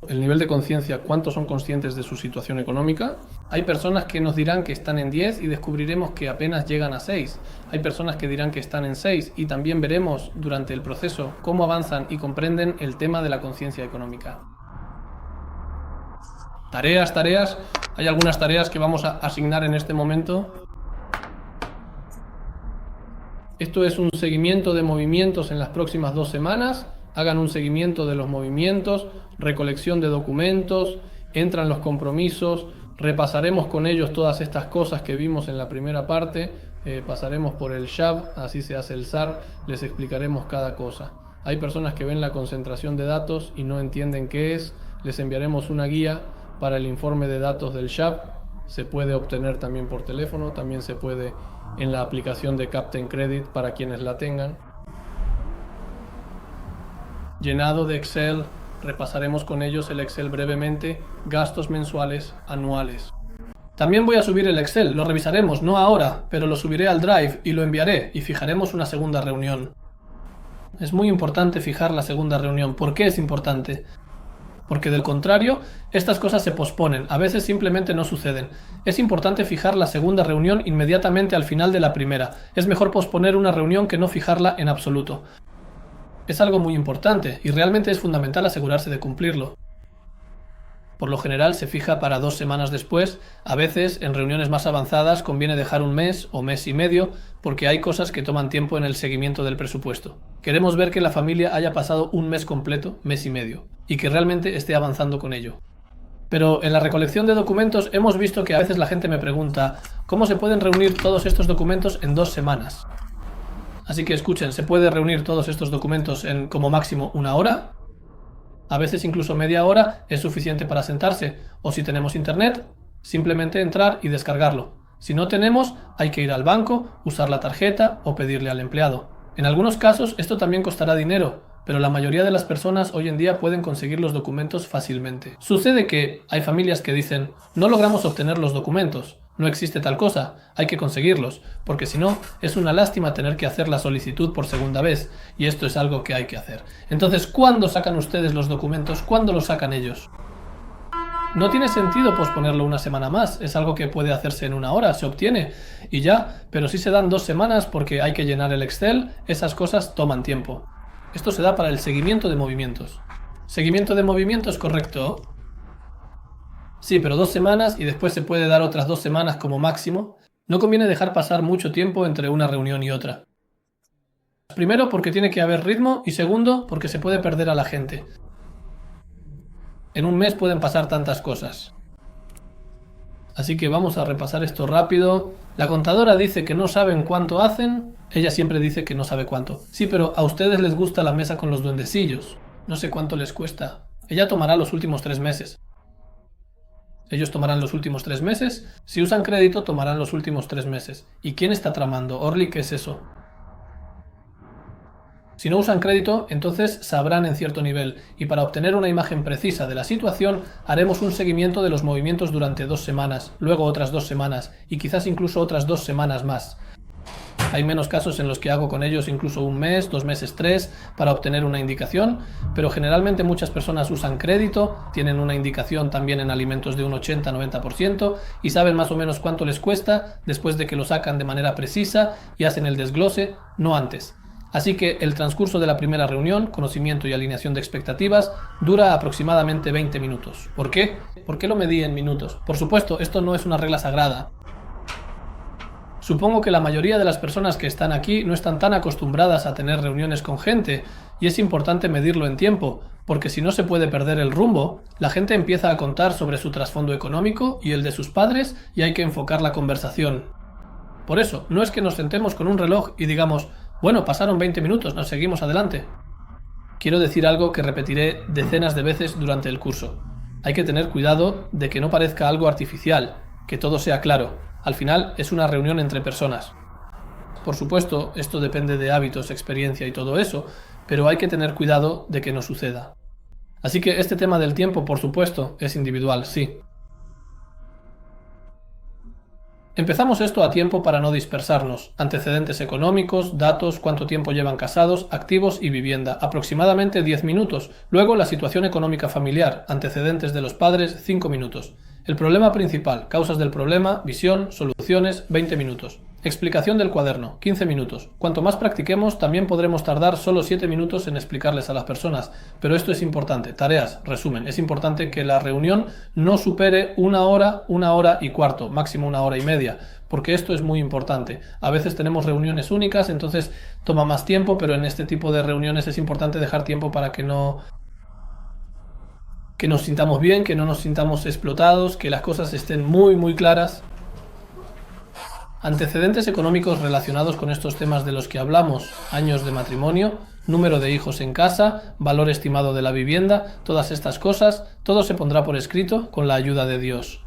El nivel de conciencia, cuántos son conscientes de su situación económica. Hay personas que nos dirán que están en 10 y descubriremos que apenas llegan a 6. Hay personas que dirán que están en 6 y también veremos durante el proceso cómo avanzan y comprenden el tema de la conciencia económica. Tareas. Hay algunas tareas que vamos a asignar en este momento. Esto es un seguimiento de movimientos en las próximas 2 semanas. Hagan un seguimiento de los movimientos, recolección de documentos, entran los compromisos, repasaremos con ellos todas estas cosas que vimos en la primera parte, pasaremos por el SHAB, así se hace el SAR, les explicaremos cada cosa. Hay personas que ven la concentración de datos y no entienden qué es, les enviaremos una guía para el informe de datos del SHAB, se puede obtener también por teléfono, también se puede en la aplicación de Captain Credit para quienes la tengan. Llenado de Excel, repasaremos con ellos el Excel brevemente, gastos mensuales, anuales. También voy a subir el Excel, lo revisaremos, no ahora, pero lo subiré al Drive y lo enviaré y fijaremos una segunda reunión. Es muy importante fijar la segunda reunión. ¿Por qué es importante? Porque del contrario, estas cosas se posponen, a veces simplemente no suceden. Es importante fijar la segunda reunión inmediatamente al final de la primera. Es mejor posponer una reunión que no fijarla en absoluto. Es algo muy importante y realmente es fundamental asegurarse de cumplirlo. Por lo general se fija para 2 semanas después, a veces en reuniones más avanzadas conviene dejar un mes o mes y medio porque hay cosas que toman tiempo en el seguimiento del presupuesto. Queremos ver que la familia haya pasado un mes completo, mes y medio, y que realmente esté avanzando con ello. Pero en la recolección de documentos hemos visto que a veces la gente me pregunta ¿cómo se pueden reunir todos estos documentos en 2 semanas? Así que escuchen, se puede reunir todos estos documentos en como máximo 1 hora. A veces incluso media hora es suficiente para sentarse. O si tenemos internet, simplemente entrar y descargarlo. Si no tenemos, hay que ir al banco, usar la tarjeta o pedirle al empleado. En algunos casos esto también costará dinero, pero la mayoría de las personas hoy en día pueden conseguir los documentos fácilmente. Sucede que hay familias que dicen, no logramos obtener los documentos. No existe tal cosa, hay que conseguirlos, porque si no, es una lástima tener que hacer la solicitud por segunda vez, y esto es algo que hay que hacer. Entonces, ¿cuándo sacan ustedes los documentos? ¿Cuándo los sacan ellos? No tiene sentido posponerlo una semana más, es algo que puede hacerse en 1 hora, se obtiene, y ya, pero si se dan 2 semanas porque hay que llenar el Excel, esas cosas toman tiempo. Esto se da para el seguimiento de movimientos. ¿Seguimiento de movimientos, correcto? Sí, pero 2 semanas y después se puede dar otras 2 semanas como máximo. No conviene dejar pasar mucho tiempo entre una reunión y otra. Primero, porque tiene que haber ritmo y segundo, porque se puede perder a la gente. En un mes pueden pasar tantas cosas. Así que vamos a repasar esto rápido. La contadora dice que no saben cuánto hacen. Ella siempre dice que no sabe cuánto. Sí, pero a ustedes les gusta la mesa con los duendecillos. No sé cuánto les cuesta. Ella tomará los últimos 3 meses. Ellos tomarán los últimos 3 meses. Si usan crédito, tomarán los últimos 3 meses. ¿Y quién está tramando? Orly, ¿qué es eso? Si no usan crédito, entonces sabrán en cierto nivel. Y para obtener una imagen precisa de la situación, haremos un seguimiento de los movimientos durante 2 semanas, luego otras 2 semanas, y quizás incluso otras 2 semanas más. Hay menos casos en los que hago con ellos incluso 1 mes, 2 meses, 3 para obtener una indicación, pero generalmente muchas personas usan crédito, tienen una indicación también en alimentos de un 80-90% y saben más o menos cuánto les cuesta después de que lo sacan de manera precisa y hacen el desglose, no antes. Así que el transcurso de la primera reunión, conocimiento y alineación de expectativas, dura aproximadamente 20 minutos. ¿Por qué? ¿Por qué lo medí en minutos? Por supuesto, esto no es una regla sagrada. Supongo que la mayoría de las personas que están aquí no están tan acostumbradas a tener reuniones con gente y es importante medirlo en tiempo, porque si no se puede perder el rumbo, la gente empieza a contar sobre su trasfondo económico y el de sus padres y hay que enfocar la conversación. Por eso, no es que nos sentemos con un reloj y digamos, bueno, pasaron 20 minutos, nos seguimos adelante. Quiero decir algo que repetiré decenas de veces durante el curso. Hay que tener cuidado de que no parezca algo artificial, que todo sea claro. Al final es una reunión entre personas. Por supuesto, esto depende de hábitos, experiencia y todo eso, pero hay que tener cuidado de que no suceda. Así que este tema del tiempo, por supuesto, es individual, sí. Empezamos esto a tiempo para no dispersarnos. Antecedentes económicos, datos, cuánto tiempo llevan casados, activos y vivienda, aproximadamente 10 minutos. Luego la situación económica familiar, antecedentes de los padres, 5 minutos. El problema principal, causas del problema, visión, soluciones, 20 minutos. Explicación del cuaderno, 15 minutos. Cuanto más practiquemos, también podremos tardar solo 7 minutos en explicarles a las personas. Pero esto es importante. Tareas, resumen. Es importante que la reunión no supere 1 hora y cuarto, máximo 1 hora y media. Porque esto es muy importante. A veces tenemos reuniones únicas, entonces toma más tiempo, pero en este tipo de reuniones es importante dejar tiempo para que nos sintamos bien, que no nos sintamos explotados, que las cosas estén muy claras. Antecedentes económicos relacionados con estos temas de los que hablamos, años de matrimonio, número de hijos en casa, valor estimado de la vivienda, todas estas cosas, todo se pondrá por escrito con la ayuda de Dios.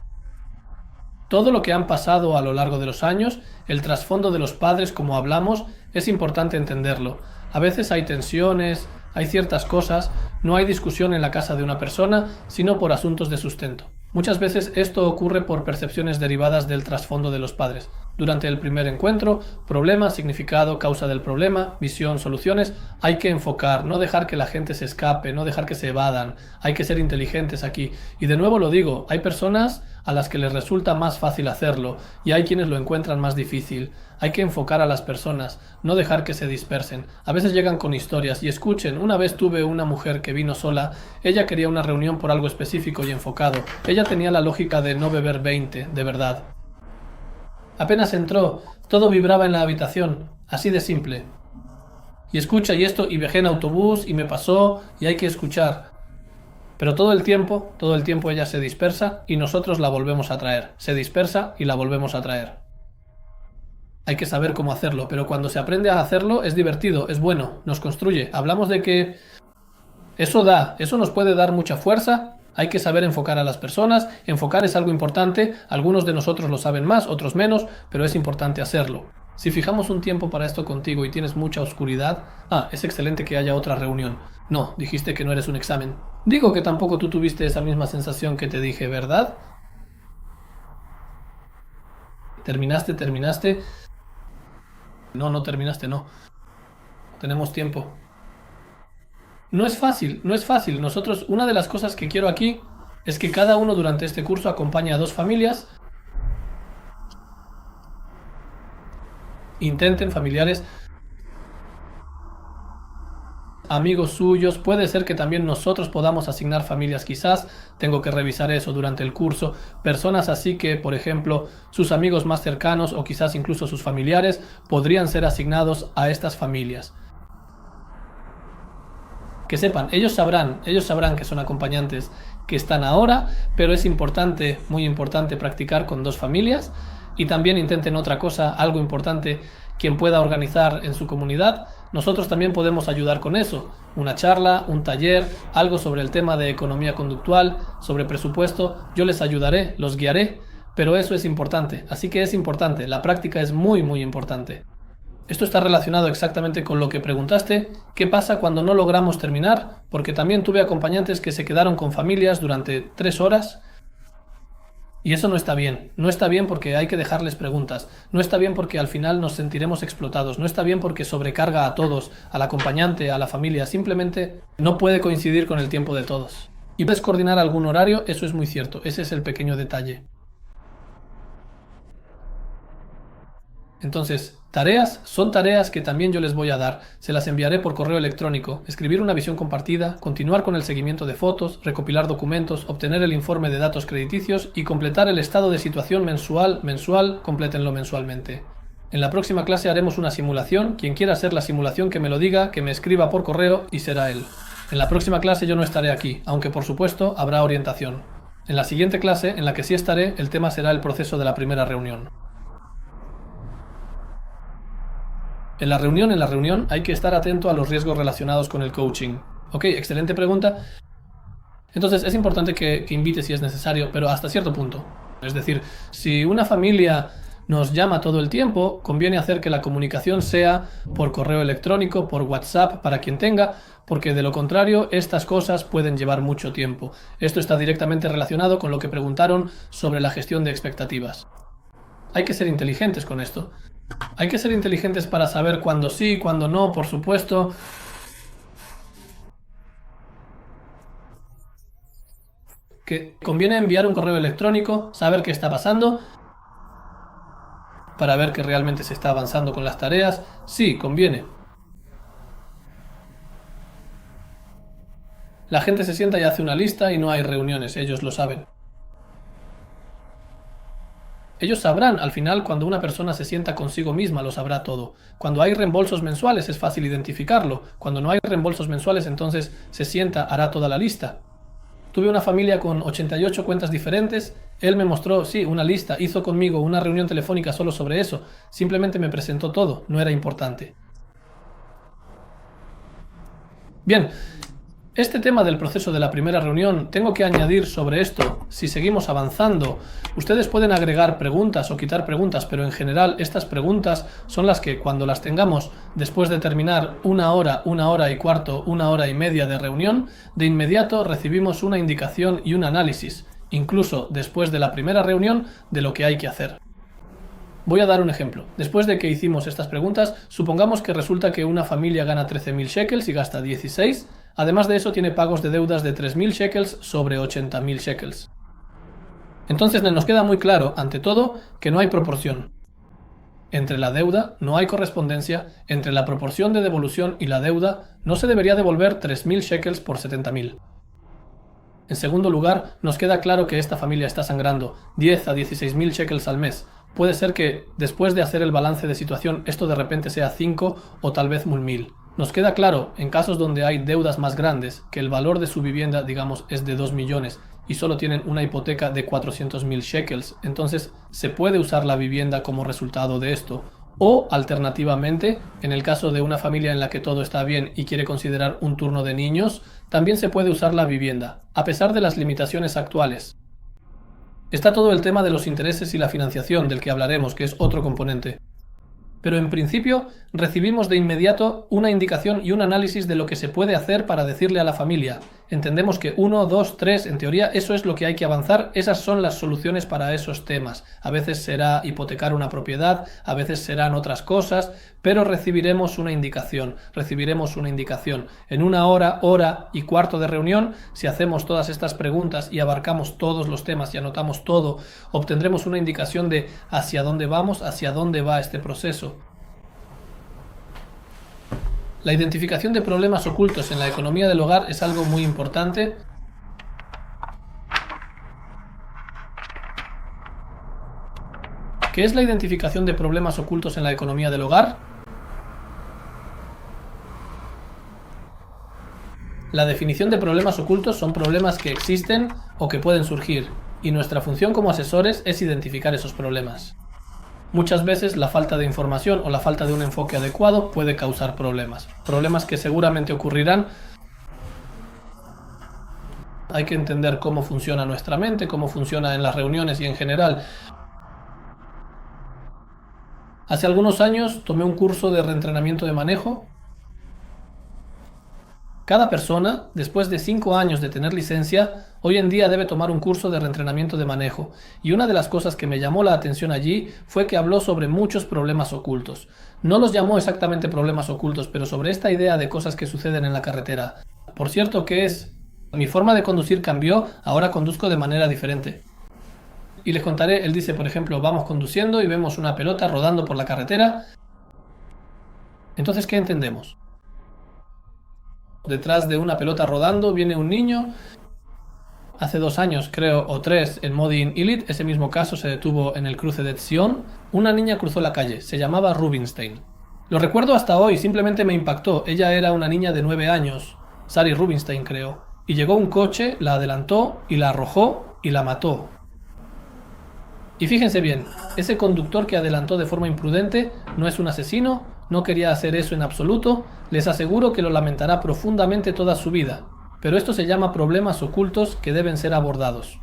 Todo lo que han pasado a lo largo de los años, el trasfondo de los padres como hablamos, es importante entenderlo. A veces hay tensiones, hay ciertas cosas, no hay discusión en la casa de una persona, sino por asuntos de sustento. Muchas veces esto ocurre por percepciones derivadas del trasfondo de los padres. Durante el primer encuentro, problema, significado, causa del problema, visión, soluciones, hay que enfocar, no dejar que la gente se escape, no dejar que se evadan, hay que ser inteligentes aquí. Y de nuevo lo digo, hay personas a las que les resulta más fácil hacerlo y hay quienes lo encuentran más difícil. Hay que enfocar a las personas, no dejar que se dispersen. A veces llegan con historias y escuchen, una vez tuve una mujer que vino sola, ella quería una reunión por algo específico y enfocado. Ella tenía la lógica de no beber 20, de verdad. Apenas entró, todo vibraba en la habitación, así de simple. Y escucha y esto, y viajé en autobús y me pasó y hay que escuchar. Pero todo el tiempo ella se dispersa y nosotros la volvemos a traer. Se dispersa y la volvemos a traer. Hay que saber cómo hacerlo, pero cuando se aprende a hacerlo es divertido, es bueno, nos construye. Hablamos de que eso nos puede dar mucha fuerza. Hay que saber enfocar a las personas. Enfocar es algo importante. Algunos de nosotros lo saben más, otros menos, pero es importante hacerlo. Si fijamos un tiempo para esto contigo y tienes mucha oscuridad, es excelente que haya otra reunión. No, dijiste que no eres un examen. Digo que tampoco tú tuviste esa misma sensación que te dije, ¿verdad? ¿Terminaste? No terminaste, no. Tenemos tiempo. No es fácil. Nosotros, una de las cosas que quiero aquí es que cada uno durante este curso acompañe a 2 familias. Intenten, familiares, amigos suyos, puede ser que también nosotros podamos asignar familias quizás, tengo que revisar eso durante el curso, personas así que, por ejemplo, sus amigos más cercanos o quizás incluso sus familiares podrían ser asignados a estas familias. Que sepan, ellos sabrán que son acompañantes que están ahora, pero es importante, muy importante practicar con 2 familias y también intenten otra cosa, algo importante, quien pueda organizar en su comunidad. Nosotros también podemos ayudar con eso, una charla, un taller, algo sobre el tema de economía conductual, sobre presupuesto, yo les ayudaré, los guiaré, pero eso es importante, así que es importante, la práctica es muy importante. Esto está relacionado exactamente con lo que preguntaste, ¿qué pasa cuando no logramos terminar? Porque también tuve acompañantes que se quedaron con familias durante 3 horas y eso no está bien porque hay que dejarles preguntas, no está bien porque al final nos sentiremos explotados, no está bien porque sobrecarga a todos, al acompañante, a la familia, simplemente no puede coincidir con el tiempo de todos. Y puedes coordinar algún horario, eso es muy cierto, ese es el pequeño detalle. Entonces, son tareas que también yo les voy a dar, se las enviaré por correo electrónico, escribir una visión compartida, continuar con el seguimiento de fotos, recopilar documentos, obtener el informe de datos crediticios y completar el estado de situación mensual, complétenlo mensualmente. En la próxima clase haremos una simulación, quien quiera hacer la simulación que me lo diga, que me escriba por correo y será él. En la próxima clase yo no estaré aquí, aunque por supuesto habrá orientación. En la siguiente clase, en la que sí estaré, el tema será el proceso de la primera reunión. En la reunión hay que estar atento a los riesgos relacionados con el coaching. Ok, excelente pregunta. Entonces es importante que invites si es necesario, pero hasta cierto punto. Es decir, si una familia nos llama todo el tiempo, conviene hacer que la comunicación sea por correo electrónico, por WhatsApp, para quien tenga, porque de lo contrario estas cosas pueden llevar mucho tiempo. Esto está directamente relacionado con lo que preguntaron sobre la gestión de expectativas. Hay que ser inteligentes con esto. Hay que ser inteligentes para saber cuándo sí, cuándo no, por supuesto. Que conviene enviar un correo electrónico, saber qué está pasando, para ver que realmente se está avanzando con las tareas. Sí, conviene. La gente se sienta y hace una lista y no hay reuniones, ellos lo saben. Ellos sabrán, al final, cuando una persona se sienta consigo misma, lo sabrá todo. Cuando hay reembolsos mensuales es fácil identificarlo. Cuando no hay reembolsos mensuales, entonces se sienta, hará toda la lista. Tuve una familia con 88 cuentas diferentes. Él me mostró, sí, una lista, hizo conmigo una reunión telefónica solo sobre eso. Simplemente me presentó todo, no era importante. Bien, este tema del proceso de la primera reunión, tengo que añadir sobre esto, si seguimos avanzando, ustedes pueden agregar preguntas o quitar preguntas, pero en general estas preguntas son las que cuando las tengamos después de terminar una hora y cuarto, una hora y media de reunión, de inmediato recibimos una indicación y un análisis, incluso después de la primera reunión, de lo que hay que hacer. Voy a dar un ejemplo. Después de que hicimos estas preguntas, supongamos que resulta que una familia gana 13.000 shekels y gasta 16. Además de eso, tiene pagos de deudas de 3.000 shekels sobre 80.000 shekels. Entonces nos queda muy claro, ante todo, que no hay proporción. Entre la deuda no hay correspondencia, entre la proporción de devolución y la deuda no se debería devolver 3.000 shekels por 70.000. En segundo lugar, nos queda claro que esta familia está sangrando 10 a 16.000 shekels al mes. Puede ser que, después de hacer el balance de situación, esto de repente sea 5 o tal vez 1.000. Nos queda claro, en casos donde hay deudas más grandes, que el valor de su vivienda, digamos, es de 2 millones y solo tienen una hipoteca de 400.000 shekels, entonces se puede usar la vivienda como resultado de esto. O, alternativamente, en el caso de una familia en la que todo está bien y quiere considerar un turno de niños, también se puede usar la vivienda, a pesar de las limitaciones actuales. Está todo el tema de los intereses y la financiación, del que hablaremos, que es otro componente. Pero en principio recibimos de inmediato una indicación y un análisis de lo que se puede hacer para decirle a la familia. Entendemos que 1, 2, 3, en teoría eso es lo que hay que avanzar, esas son las soluciones para esos temas. A veces será hipotecar una propiedad, a veces serán otras cosas, pero recibiremos una indicación. En una hora y cuarto de reunión, si hacemos todas estas preguntas y abarcamos todos los temas y anotamos todo, obtendremos una indicación de hacia dónde vamos, hacia dónde va este proceso. La identificación de problemas ocultos en la economía del hogar es algo muy importante. ¿Qué es la identificación de problemas ocultos en la economía del hogar? La definición de problemas ocultos son problemas que existen o que pueden surgir, y nuestra función como asesores es identificar esos problemas. Muchas veces la falta de información o la falta de un enfoque adecuado puede causar problemas. Problemas que seguramente ocurrirán. Hay que entender cómo funciona nuestra mente, cómo funciona en las reuniones y en general. Hace algunos años tomé un curso de reentrenamiento de manejo. Cada persona, después de 5 años de tener licencia, hoy en día debe tomar un curso de reentrenamiento de manejo. Y una de las cosas que me llamó la atención allí fue que habló sobre muchos problemas ocultos. No los llamó exactamente problemas ocultos, pero sobre esta idea de cosas que suceden en la carretera. Por cierto que mi forma de conducir cambió, ahora conduzco de manera diferente. Y les contaré, él dice, por ejemplo, vamos conduciendo y vemos una pelota rodando por la carretera. Entonces, ¿qué entendemos? Detrás de una pelota rodando viene un niño. Hace 2 años, creo, o 3, en Modi'in Illit, ese mismo caso se detuvo en el cruce de Zion. Una niña cruzó la calle, se llamaba Rubinstein. Lo recuerdo hasta hoy, simplemente me impactó. Ella era una niña de 9 años, Sari Rubinstein creo. Y llegó un coche, la adelantó y la arrojó y la mató. Y fíjense bien, ese conductor que adelantó de forma imprudente no es un asesino, no quería hacer eso en absoluto, les aseguro que lo lamentará profundamente toda su vida, pero esto se llama problemas ocultos que deben ser abordados.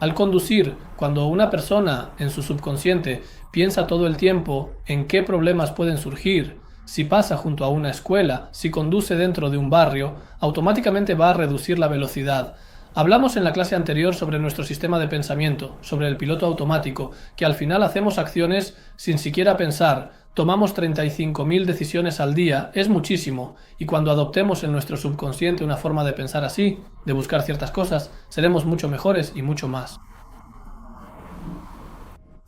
Al conducir, cuando una persona en su subconsciente piensa todo el tiempo en qué problemas pueden surgir, si pasa junto a una escuela, si conduce dentro de un barrio, automáticamente va a reducir la velocidad. Hablamos en la clase anterior sobre nuestro sistema de pensamiento, sobre el piloto automático, que al final hacemos acciones sin siquiera pensar. Tomamos 35.000 decisiones al día, es muchísimo, y cuando adoptemos en nuestro subconsciente una forma de pensar así, de buscar ciertas cosas, seremos mucho mejores y mucho más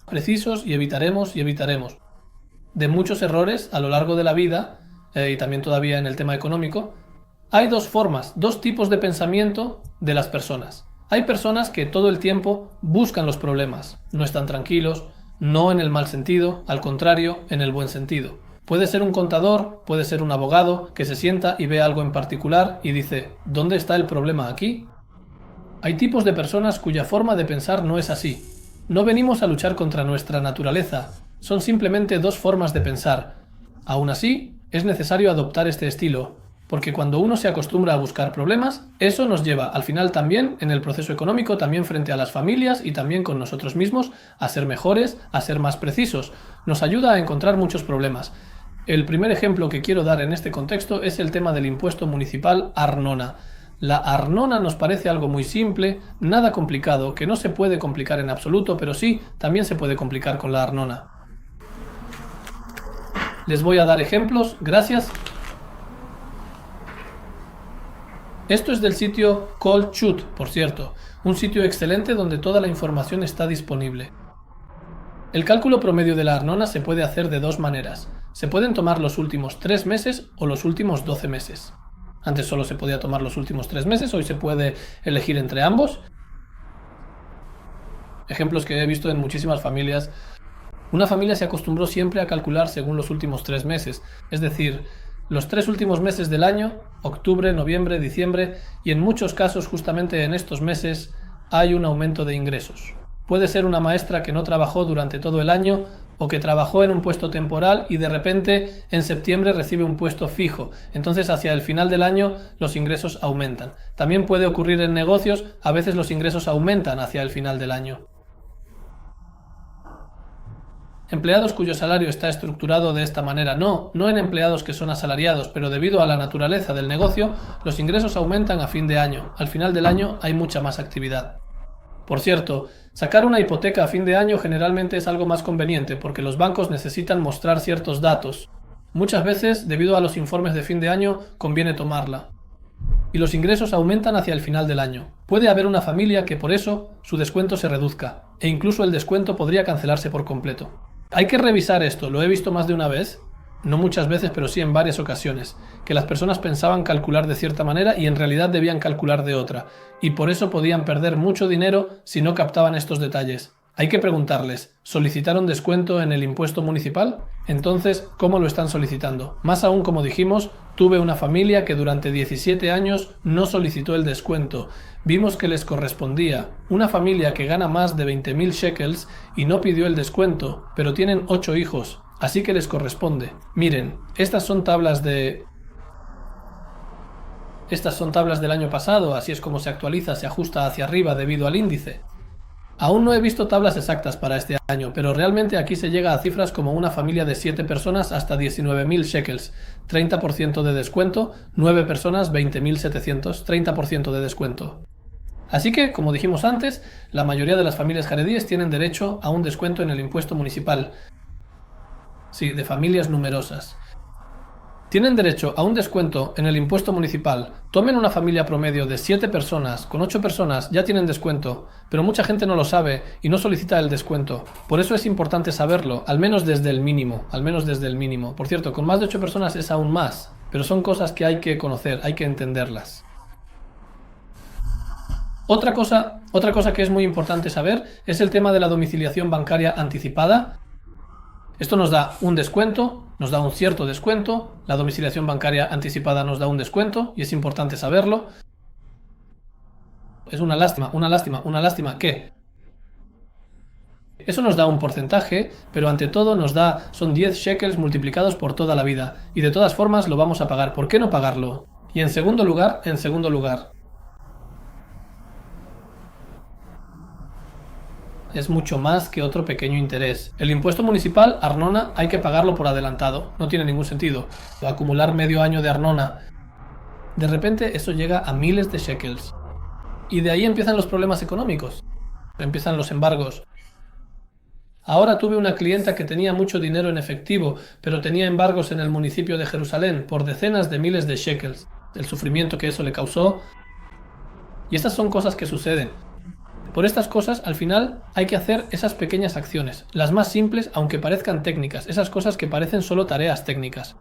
precisos y evitaremos de muchos errores a lo largo de la vida, y también todavía en el tema económico. Hay dos formas, dos tipos de pensamiento de las personas. Hay personas que todo el tiempo buscan los problemas, no están tranquilos, no en el mal sentido, al contrario, en el buen sentido. Puede ser un contador, puede ser un abogado que se sienta y ve algo en particular y dice, ¿dónde está el problema aquí? Hay tipos de personas cuya forma de pensar no es así. No venimos a luchar contra nuestra naturaleza, son simplemente dos formas de pensar. Aún así, es necesario adoptar este estilo, porque cuando uno se acostumbra a buscar problemas, eso nos lleva al final también en el proceso económico, también frente a las familias y también con nosotros mismos, a ser mejores, a ser más precisos. Nos ayuda a encontrar muchos problemas. El primer ejemplo que quiero dar en este contexto es el tema del impuesto municipal Arnona. La Arnona nos parece algo muy simple, nada complicado, que no se puede complicar en absoluto, pero sí, también se puede complicar con la Arnona. Les voy a dar ejemplos, gracias. Esto es del sitio Coldchute, por cierto, un sitio excelente donde toda la información está disponible. El cálculo promedio de la Arnona se puede hacer de dos maneras. Se pueden tomar los últimos 3 meses o los últimos 12 meses. Antes solo se podía tomar los últimos 3 meses, hoy se puede elegir entre ambos. Ejemplos que he visto en muchísimas familias. Una familia se acostumbró siempre a calcular según los últimos 3 meses, es decir, los 3 últimos meses del año, octubre, noviembre, diciembre, y en muchos casos justamente en estos meses hay un aumento de ingresos. Puede ser una maestra que no trabajó durante todo el año o que trabajó en un puesto temporal y de repente en septiembre recibe un puesto fijo. Entonces hacia el final del año los ingresos aumentan. También puede ocurrir en negocios, a veces los ingresos aumentan hacia el final del año. Empleados cuyo salario está estructurado de esta manera, no en empleados que son asalariados, pero debido a la naturaleza del negocio, los ingresos aumentan a fin de año. Al final del año hay mucha más actividad. Por cierto, sacar una hipoteca a fin de año generalmente es algo más conveniente porque los bancos necesitan mostrar ciertos datos. Muchas veces, debido a los informes de fin de año, conviene tomarla. Y los ingresos aumentan hacia el final del año. Puede haber una familia que por eso su descuento se reduzca, e incluso el descuento podría cancelarse por completo. Hay que revisar esto, lo he visto más de una vez, no muchas veces, pero sí en varias ocasiones, que las personas pensaban calcular de cierta manera y en realidad debían calcular de otra, y por eso podían perder mucho dinero si no captaban estos detalles. Hay que preguntarles, ¿solicitaron descuento en el impuesto municipal? Entonces, ¿cómo lo están solicitando? Más aún, como dijimos, tuve una familia que durante 17 años no solicitó el descuento. Vimos que les correspondía. Una familia que gana más de 20.000 shekels y no pidió el descuento, pero tienen 8 hijos, así que les corresponde. Miren, estas son tablas del año pasado, así es como se actualiza, se ajusta hacia arriba debido al índice. Aún no he visto tablas exactas para este año, pero realmente aquí se llega a cifras como una familia de 7 personas hasta 19.000 shekels, 30% de descuento, 9 personas 20.700, 30% de descuento. Así que, como dijimos antes, la mayoría de las familias jaredíes tienen derecho a un descuento en el impuesto municipal. Sí, de familias numerosas. Tienen derecho a un descuento en el impuesto municipal. Tomen una familia promedio de 7 personas, con 8 personas ya tienen descuento, pero mucha gente no lo sabe y no solicita el descuento. Por eso es importante saberlo, al menos desde el mínimo, Por cierto, con más de 8 personas es aún más, pero son cosas que hay que conocer, hay que entenderlas. Otra cosa que es muy importante saber es el tema de la domiciliación bancaria anticipada. Esto nos da un descuento, nos da un cierto descuento, la domiciliación bancaria anticipada nos da un descuento y es importante saberlo. Es una lástima que eso nos da un porcentaje, pero ante todo son 10 shekels multiplicados por toda la vida y de todas formas lo vamos a pagar. ¿Por qué no pagarlo? Y en segundo lugar, es mucho más que otro pequeño interés. El impuesto municipal, Arnona, hay que pagarlo por adelantado. No tiene ningún sentido. Acumular medio año de Arnona. De repente eso llega a miles de shekels. Y de ahí empiezan los problemas económicos. Empiezan los embargos. Ahora tuve una clienta que tenía mucho dinero en efectivo, pero tenía embargos en el municipio de Jerusalén por decenas de miles de shekels. El sufrimiento que eso le causó. Y estas son cosas que suceden. Por estas cosas, al final, hay que hacer esas pequeñas acciones, las más simples, aunque parezcan técnicas, esas cosas que parecen solo tareas técnicas.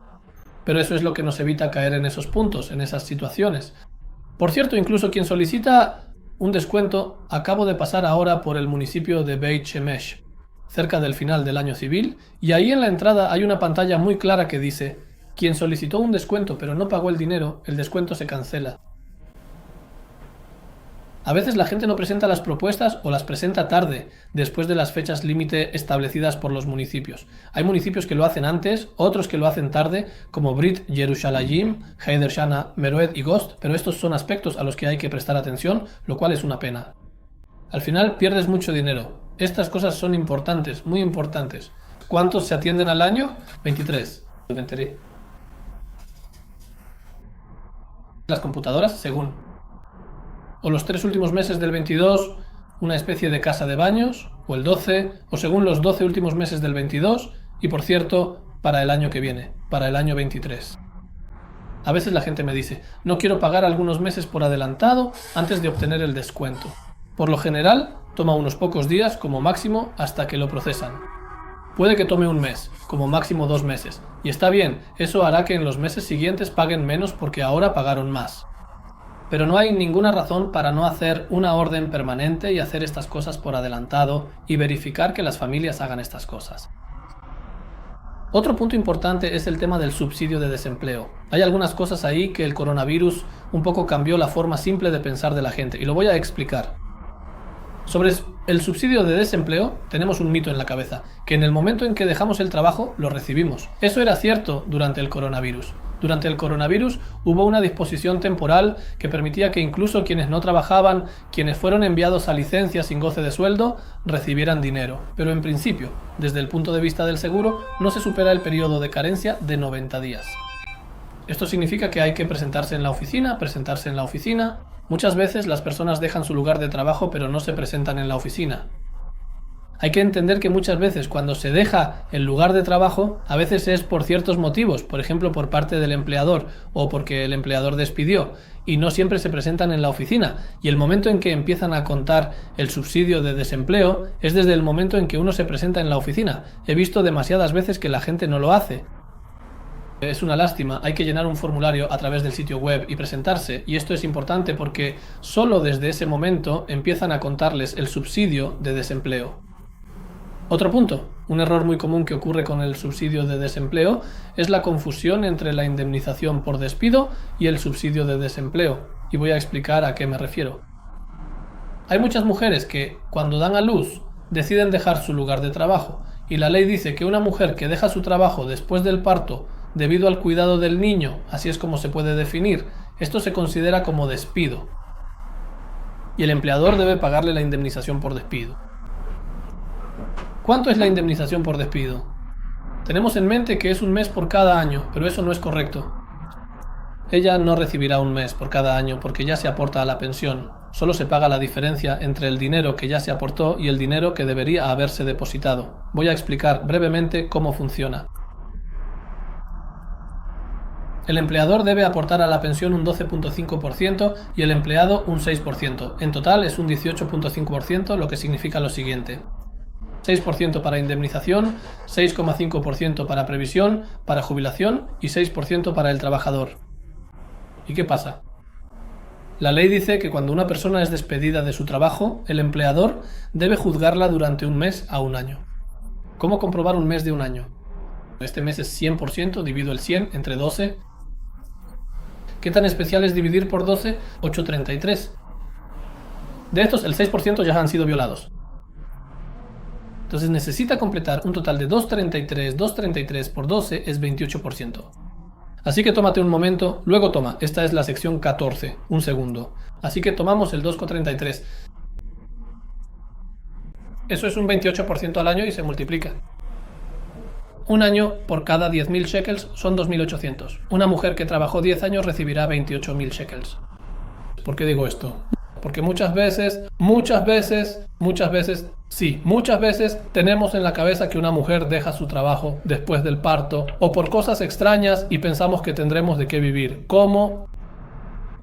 Pero eso es lo que nos evita caer en esos puntos, en esas situaciones. Por cierto, incluso quien solicita un descuento, acabo de pasar ahora por el municipio de Beit Shemesh, cerca del final del año civil, y ahí en la entrada hay una pantalla muy clara que dice: quien solicitó un descuento pero no pagó el dinero, el descuento se cancela. A veces la gente no presenta las propuestas o las presenta tarde, después de las fechas límite establecidas por los municipios. Hay municipios que lo hacen antes, otros que lo hacen tarde, como Brit Yerushalayim, Heider Shana, Meroed y Gost, pero estos son aspectos a los que hay que prestar atención, lo cual es una pena. Al final pierdes mucho dinero. Estas cosas son importantes, muy importantes. ¿Cuántos se atienden al año? 23. Las computadoras, según. O los 3 últimos meses del 22, una especie de casa de baños, o el 12, o según los 12 últimos meses del 22, y por cierto, para el año que viene, para el año 23. A veces la gente me dice: no quiero pagar algunos meses por adelantado antes de obtener el descuento. Por lo general, toma unos pocos días como máximo hasta que lo procesan. Puede que tome un mes, como máximo 2 meses, y está bien, eso hará que en los meses siguientes paguen menos porque ahora pagaron más. Pero no hay ninguna razón para no hacer una orden permanente y hacer estas cosas por adelantado y verificar que las familias hagan estas cosas. Otro punto importante es el tema del subsidio de desempleo. Hay algunas cosas ahí que el coronavirus un poco cambió la forma simple de pensar de la gente, y lo voy a explicar. Sobre el subsidio de desempleo tenemos un mito en la cabeza, que en el momento en que dejamos el trabajo lo recibimos. Eso era cierto durante el coronavirus. Durante el coronavirus hubo una disposición temporal que permitía que incluso quienes no trabajaban, quienes fueron enviados a licencia sin goce de sueldo, recibieran dinero. Pero en principio, desde el punto de vista del seguro, no se supera el periodo de carencia de 90 días. Esto significa que hay que presentarse en la oficina. Muchas veces las personas dejan su lugar de trabajo pero no se presentan en la oficina. Hay que entender que muchas veces cuando se deja el lugar de trabajo, a veces es por ciertos motivos, por ejemplo por parte del empleador o porque el empleador despidió, y no siempre se presentan en la oficina, y el momento en que empiezan a contar el subsidio de desempleo es desde el momento en que uno se presenta en la oficina. He visto demasiadas veces que la gente no lo hace. Es una lástima, hay que llenar un formulario a través del sitio web y presentarse, y esto es importante porque solo desde ese momento empiezan a contarles el subsidio de desempleo. Otro punto, un error muy común que ocurre con el subsidio de desempleo es la confusión entre la indemnización por despido y el subsidio de desempleo, y voy a explicar a qué me refiero. Hay muchas mujeres que, cuando dan a luz, deciden dejar su lugar de trabajo, y la ley dice que una mujer que deja su trabajo después del parto debido al cuidado del niño, así es como se puede definir, esto se considera como despido, y el empleador debe pagarle la indemnización por despido. ¿Cuánto es la indemnización por despido? Tenemos en mente que es un mes por cada año, pero eso no es correcto. Ella no recibirá un mes por cada año porque ya se aporta a la pensión. Solo se paga la diferencia entre el dinero que ya se aportó y el dinero que debería haberse depositado. Voy a explicar brevemente cómo funciona. El empleador debe aportar a la pensión un 12.5% y el empleado un 6%. En total es un 18.5%, lo que significa lo siguiente: 6% para indemnización, 6,5% para previsión, para jubilación y 6% para el trabajador. ¿Y qué pasa? La ley dice que cuando una persona es despedida de su trabajo, el empleador debe juzgarla durante un mes a un año. ¿Cómo comprobar un mes de un año? Este mes es 100%, divido el 100 entre 12. ¿Qué tan especial es dividir por 12? 8,33. De estos, el 6% ya han sido violados. Entonces necesita completar un total de 2,33. 2,33 por 12 es 28%. Así que tómate un momento, luego toma, esta es la sección 14, un segundo. Así que tomamos el 2,33. Eso es un 28% al año y se multiplica. Un año por cada 10.000 shekels son 2.800. Una mujer que trabajó 10 años recibirá 28.000 shekels. ¿Por qué digo esto? Porque muchas veces tenemos en la cabeza que una mujer deja su trabajo después del parto o por cosas extrañas y pensamos que tendremos de qué vivir. ¿Cómo?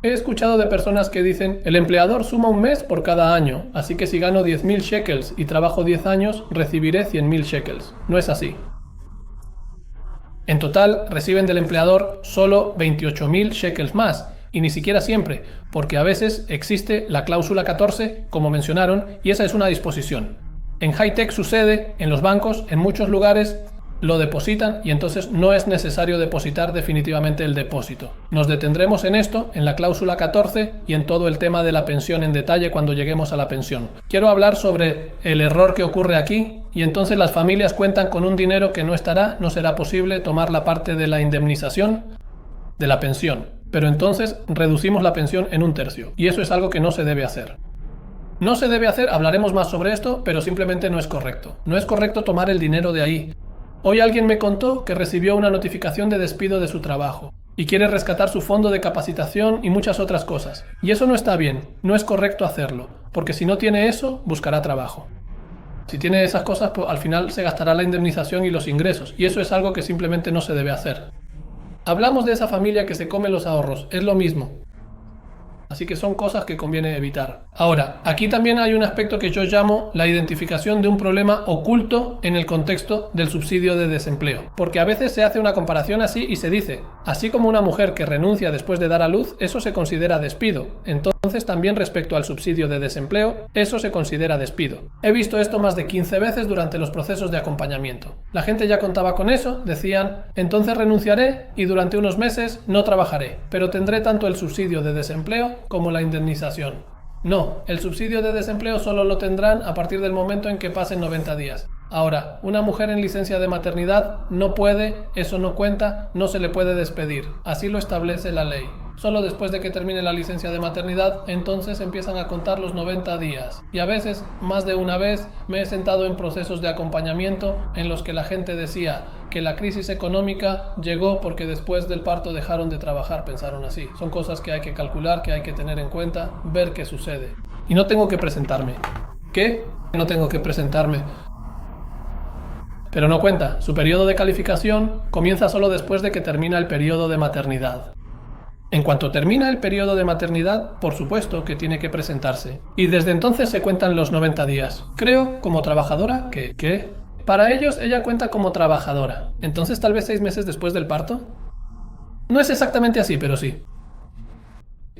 He escuchado de personas que dicen, el empleador suma un mes por cada año, así que si gano 10.000 shekels y trabajo 10 años, recibiré 100.000 shekels. No es así. En total, reciben del empleador solo 28.000 shekels más, y ni siquiera siempre, porque a veces existe la cláusula 14, como mencionaron, y esa es una disposición. En high-tech sucede, en los bancos, en muchos lugares, lo depositan y entonces no es necesario depositar definitivamente el depósito. Nos detendremos en esto, en la cláusula 14 y en todo el tema de la pensión en detalle cuando lleguemos a la pensión. Quiero hablar sobre el error que ocurre aquí y entonces las familias cuentan con un dinero que no será posible tomar la parte de la indemnización de la pensión. Pero entonces reducimos la pensión en 1/3 y eso es algo que no se debe hacer. No se debe hacer, hablaremos más sobre esto, pero simplemente no es correcto. No es correcto tomar el dinero de ahí. Hoy alguien me contó que recibió una notificación de despido de su trabajo y quiere rescatar su fondo de capacitación y muchas otras cosas. Y eso no está bien, no es correcto hacerlo, porque si no tiene eso, buscará trabajo. Si tiene esas cosas, pues al final se gastará la indemnización y los ingresos, y eso es algo que simplemente no se debe hacer. Hablamos de esa familia que se come los ahorros, es lo mismo. Así que son cosas que conviene evitar. Ahora, aquí también hay un aspecto que yo llamo la identificación de un problema oculto en el contexto del subsidio de desempleo. Porque a veces se hace una comparación así y se dice, así como una mujer que renuncia después de dar a luz, eso se considera despido. Entonces también respecto al subsidio de desempleo, eso se considera despido. He visto esto más de 15 veces durante los procesos de acompañamiento. La gente ya contaba con eso, decían, entonces renunciaré y durante unos meses no trabajaré, pero tendré tanto el subsidio de desempleo como la indemnización. No, el subsidio de desempleo solo lo tendrán a partir del momento en que pasen 90 días. Ahora, una mujer en licencia de maternidad no puede, eso no cuenta, no se le puede despedir. Así lo establece la ley. Solo después de que termine la licencia de maternidad, entonces empiezan a contar los 90 días. Y a veces, más de una vez, me he sentado en procesos de acompañamiento en los que la gente decía que la crisis económica llegó porque después del parto dejaron de trabajar, pensaron así. Son cosas que hay que calcular, que hay que tener en cuenta, ver qué sucede. Y no tengo que presentarme. ¿Qué? No tengo que presentarme. Pero no cuenta, su periodo de calificación comienza solo después de que termina el periodo de maternidad. En cuanto termina el periodo de maternidad, por supuesto que tiene que presentarse. Y desde entonces se cuentan los 90 días. Creo, como trabajadora, ¿Qué? Para ellos, ella cuenta como trabajadora. Entonces, tal vez 6 meses después del parto. No es exactamente así, pero sí.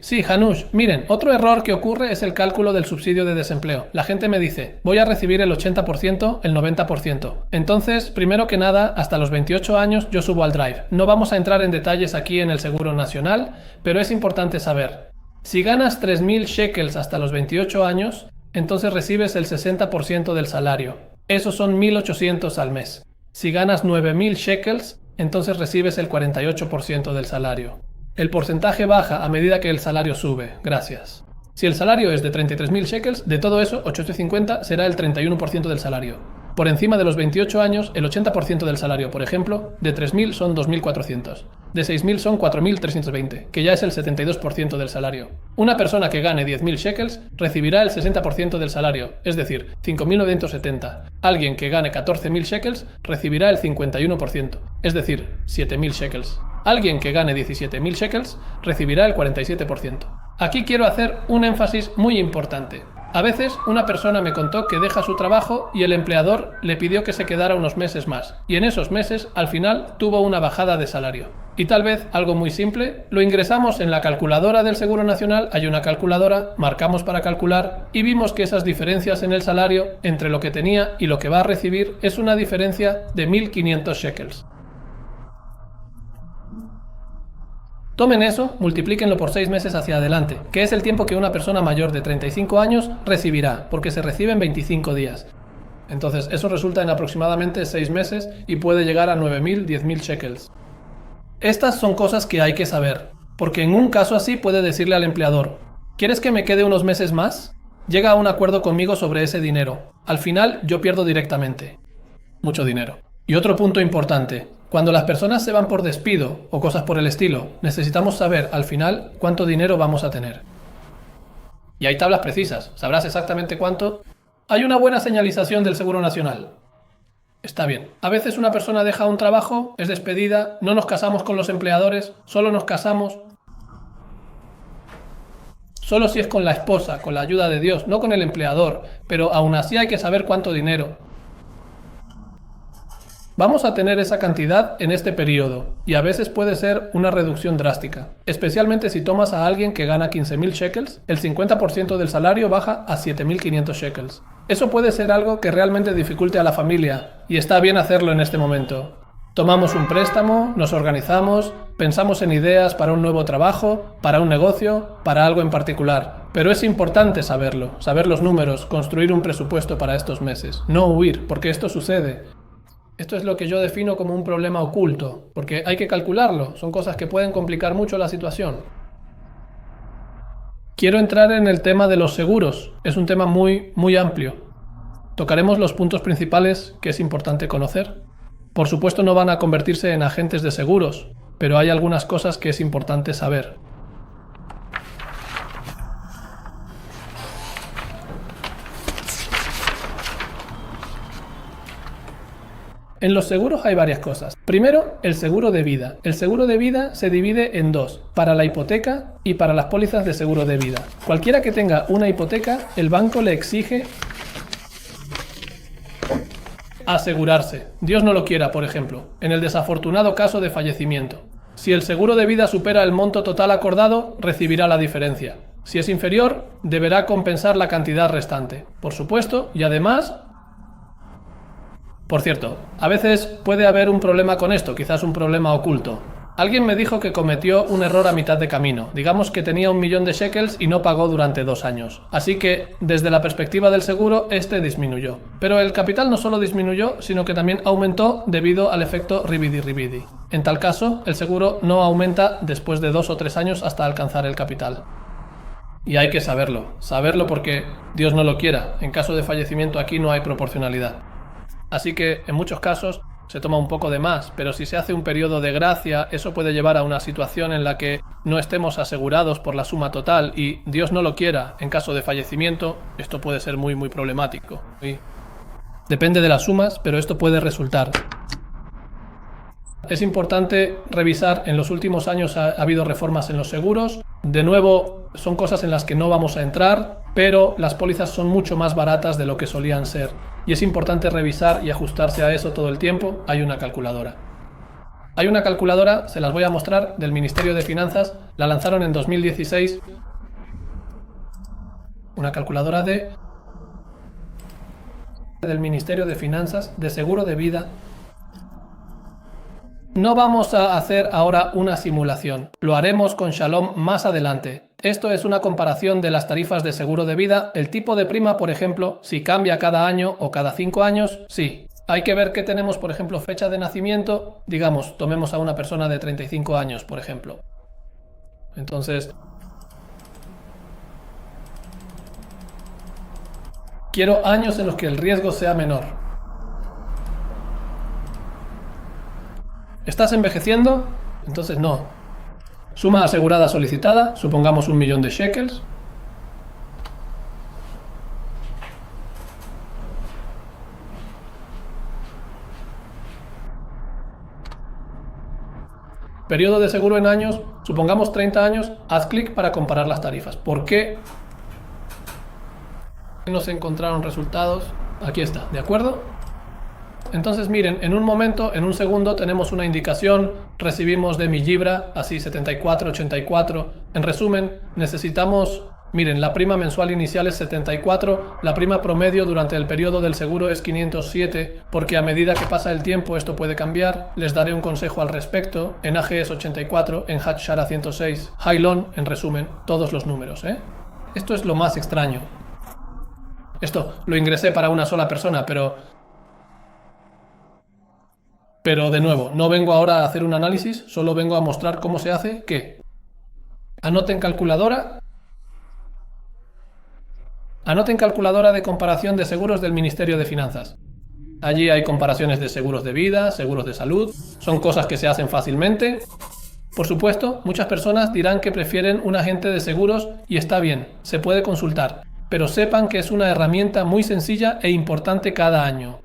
Sí, Hanush, miren, otro error que ocurre es el cálculo del subsidio de desempleo. La gente me dice, voy a recibir el 80%, el 90%. Entonces, primero que nada, hasta los 28 años yo subo al Drive. No vamos a entrar en detalles aquí en el Seguro Nacional, pero es importante saber. Si ganas 3.000 shekels hasta los 28 años, entonces recibes el 60% del salario. Esos son 1.800 al mes. Si ganas 9.000 shekels, entonces recibes el 48% del salario. El porcentaje baja a medida que el salario sube. Gracias. Si el salario es de 33.000 shekels, de todo eso, 850 será el 31% del salario. Por encima de los 28 años, el 80% del salario, por ejemplo, de 3.000 son 2.400. De 6.000 son 4.320, que ya es el 72% del salario. Una persona que gane 10.000 shekels recibirá el 60% del salario, es decir, 5.970. Alguien que gane 14.000 shekels recibirá el 51%, es decir, 7.000 shekels. Alguien que gane 17.000 shekels recibirá el 47%. Aquí quiero hacer un énfasis muy importante. A veces una persona me contó que deja su trabajo y el empleador le pidió que se quedara unos meses más. Y en esos meses, al final, tuvo una bajada de salario. Y tal vez, algo muy simple, lo ingresamos en la calculadora del Seguro Nacional, hay una calculadora, marcamos para calcular y vimos que esas diferencias en el salario entre lo que tenía y lo que va a recibir es una diferencia de 1.500 shekels. Tomen eso, multiplíquenlo por 6 meses hacia adelante, que es el tiempo que una persona mayor de 35 años recibirá, porque se reciben 25 días. Entonces, eso resulta en aproximadamente 6 meses y puede llegar a 9.000, 10.000 shekels. Estas son cosas que hay que saber, porque en un caso así puede decirle al empleador, ¿quieres que me quede unos meses más? llega a un acuerdo conmigo sobre ese dinero. Al final yo pierdo directamente. Mucho dinero. Y otro punto importante. Cuando las personas se van por despido o cosas por el estilo, necesitamos saber al final cuánto dinero vamos a tener. Y hay tablas precisas. Sabrás exactamente cuánto. Hay una buena señalización del Seguro Nacional. Está bien. A veces una persona deja un trabajo, es despedida, no nos casamos con los empleadores, solo nos casamos solo si es con la esposa, con la ayuda de Dios, no con el empleador, pero aún así hay que saber cuánto dinero. Vamos a tener esa cantidad en este periodo, y a veces puede ser una reducción drástica, especialmente si tomas a alguien que gana 15.000 shekels, el 50% del salario baja a 7.500 shekels. Eso puede ser algo que realmente dificulte a la familia, y está bien hacerlo en este momento. Tomamos un préstamo, nos organizamos, pensamos en ideas para un nuevo trabajo, para un negocio, para algo en particular. Pero es importante saberlo, saber los números, construir un presupuesto para estos meses. No huir, porque esto sucede. Esto es lo que yo defino como un problema oculto, porque hay que calcularlo, son cosas que pueden complicar mucho la situación. Quiero entrar en el tema de los seguros, es un tema muy amplio. Tocaremos los puntos principales que es importante conocer. Por supuesto no van a convertirse en agentes de seguros, pero hay algunas cosas que es importante saber. En los seguros hay varias cosas. Primero, el seguro de vida. El seguro de vida se divide en dos, para la hipoteca y para las pólizas de seguro de vida. Cualquiera que tenga una hipoteca, el banco le exige asegurarse. Dios no lo quiera, por ejemplo, en el desafortunado caso de fallecimiento. Si el seguro de vida supera el monto total acordado, recibirá la diferencia. Si es inferior, deberá compensar la cantidad restante. Por supuesto, y además... Por cierto, a veces puede haber un problema con esto, quizás un problema oculto. Alguien me dijo que cometió un error a mitad de camino. Digamos que tenía 1.000.000 de shekels y no pagó durante 2 años. Así que, desde la perspectiva del seguro, este disminuyó. Pero el capital no solo disminuyó, sino que también aumentó debido al efecto ribidi-ribidi. En tal caso, el seguro no aumenta después de 2 o 3 años hasta alcanzar el capital. Y hay que saberlo porque Dios no lo quiera. En caso de fallecimiento aquí no hay proporcionalidad. Así que, en muchos casos, se toma un poco de más, pero si se hace un periodo de gracia, eso puede llevar a una situación en la que no estemos asegurados por la suma total y, Dios no lo quiera, en caso de fallecimiento, esto puede ser muy problemático. Depende de las sumas, pero esto puede resultar. Es importante revisar, en los últimos años ha habido reformas en los seguros. De nuevo, son cosas en las que no vamos a entrar, pero las pólizas son mucho más baratas de lo que solían ser. Y es importante revisar y ajustarse a eso todo el tiempo. Hay una calculadora. Hay una calculadora, se las voy a mostrar, del Ministerio de Finanzas. La lanzaron en 2016. Una calculadora del Ministerio de Finanzas de seguro de vida. No vamos a hacer ahora una simulación, lo haremos con Shalom más adelante. Esto es una comparación de las tarifas de seguro de vida. El tipo de prima, por ejemplo, si cambia cada año o cada 5 años, sí. Hay que ver que tenemos, por ejemplo, fecha de nacimiento. Digamos, tomemos a una persona de 35 años, por ejemplo. Entonces, quiero años en los que el riesgo sea menor. ¿Estás envejeciendo? Entonces no. Suma asegurada solicitada, supongamos 1.000.000 de shekels. Periodo de seguro en años, supongamos 30 años, haz clic para comparar las tarifas. ¿Por qué no se encontraron resultados? Aquí está, ¿de acuerdo? Entonces miren, en un momento, en un segundo tenemos una indicación, recibimos de mi Libra, así 74, 84. En resumen, necesitamos, miren, la prima mensual inicial es 74, la prima promedio durante el periodo del seguro es 507, porque a medida que pasa el tiempo esto puede cambiar. Les daré un consejo al respecto. En AG es 84, en Hatshara 106, Hailon, en resumen, todos los números, ¿eh? Esto es lo más extraño. Esto lo ingresé para una sola persona, pero de nuevo, no vengo ahora a hacer un análisis, solo vengo a mostrar cómo se hace. ¿Qué? Anoten calculadora. Anoten calculadora de comparación de seguros del Ministerio de Finanzas. Allí hay comparaciones de seguros de vida, seguros de salud, son cosas que se hacen fácilmente. Por supuesto, muchas personas dirán que prefieren un agente de seguros y está bien, se puede consultar, pero sepan que es una herramienta muy sencilla e importante cada año.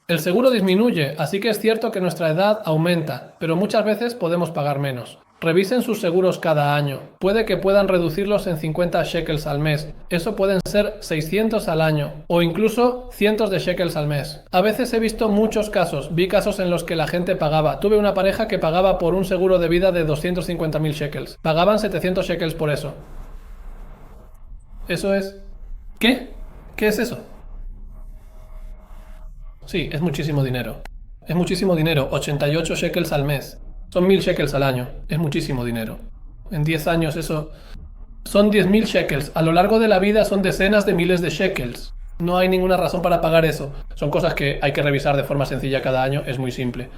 El seguro disminuye, así que es cierto que nuestra edad aumenta, pero muchas veces podemos pagar menos. Revisen sus seguros cada año. Puede que puedan reducirlos en 50 shekels al mes. Eso pueden ser 600 al año o incluso cientos de shekels al mes. A veces he visto muchos casos. Vi casos en los que la gente pagaba. Tuve una pareja que pagaba por un seguro de vida de 250.000 shekels. Pagaban 700 shekels por eso. Eso es... ¿Qué? ¿Qué es eso? Sí, es muchísimo dinero. Es muchísimo dinero. 88 shekels al mes. Son 1000 shekels al año. Es muchísimo dinero. En 10 años eso... Son 10.000 shekels. A lo largo de la vida son decenas de miles de shekels. No hay ninguna razón para pagar eso. Son cosas que hay que revisar de forma sencilla cada año. Es muy simple.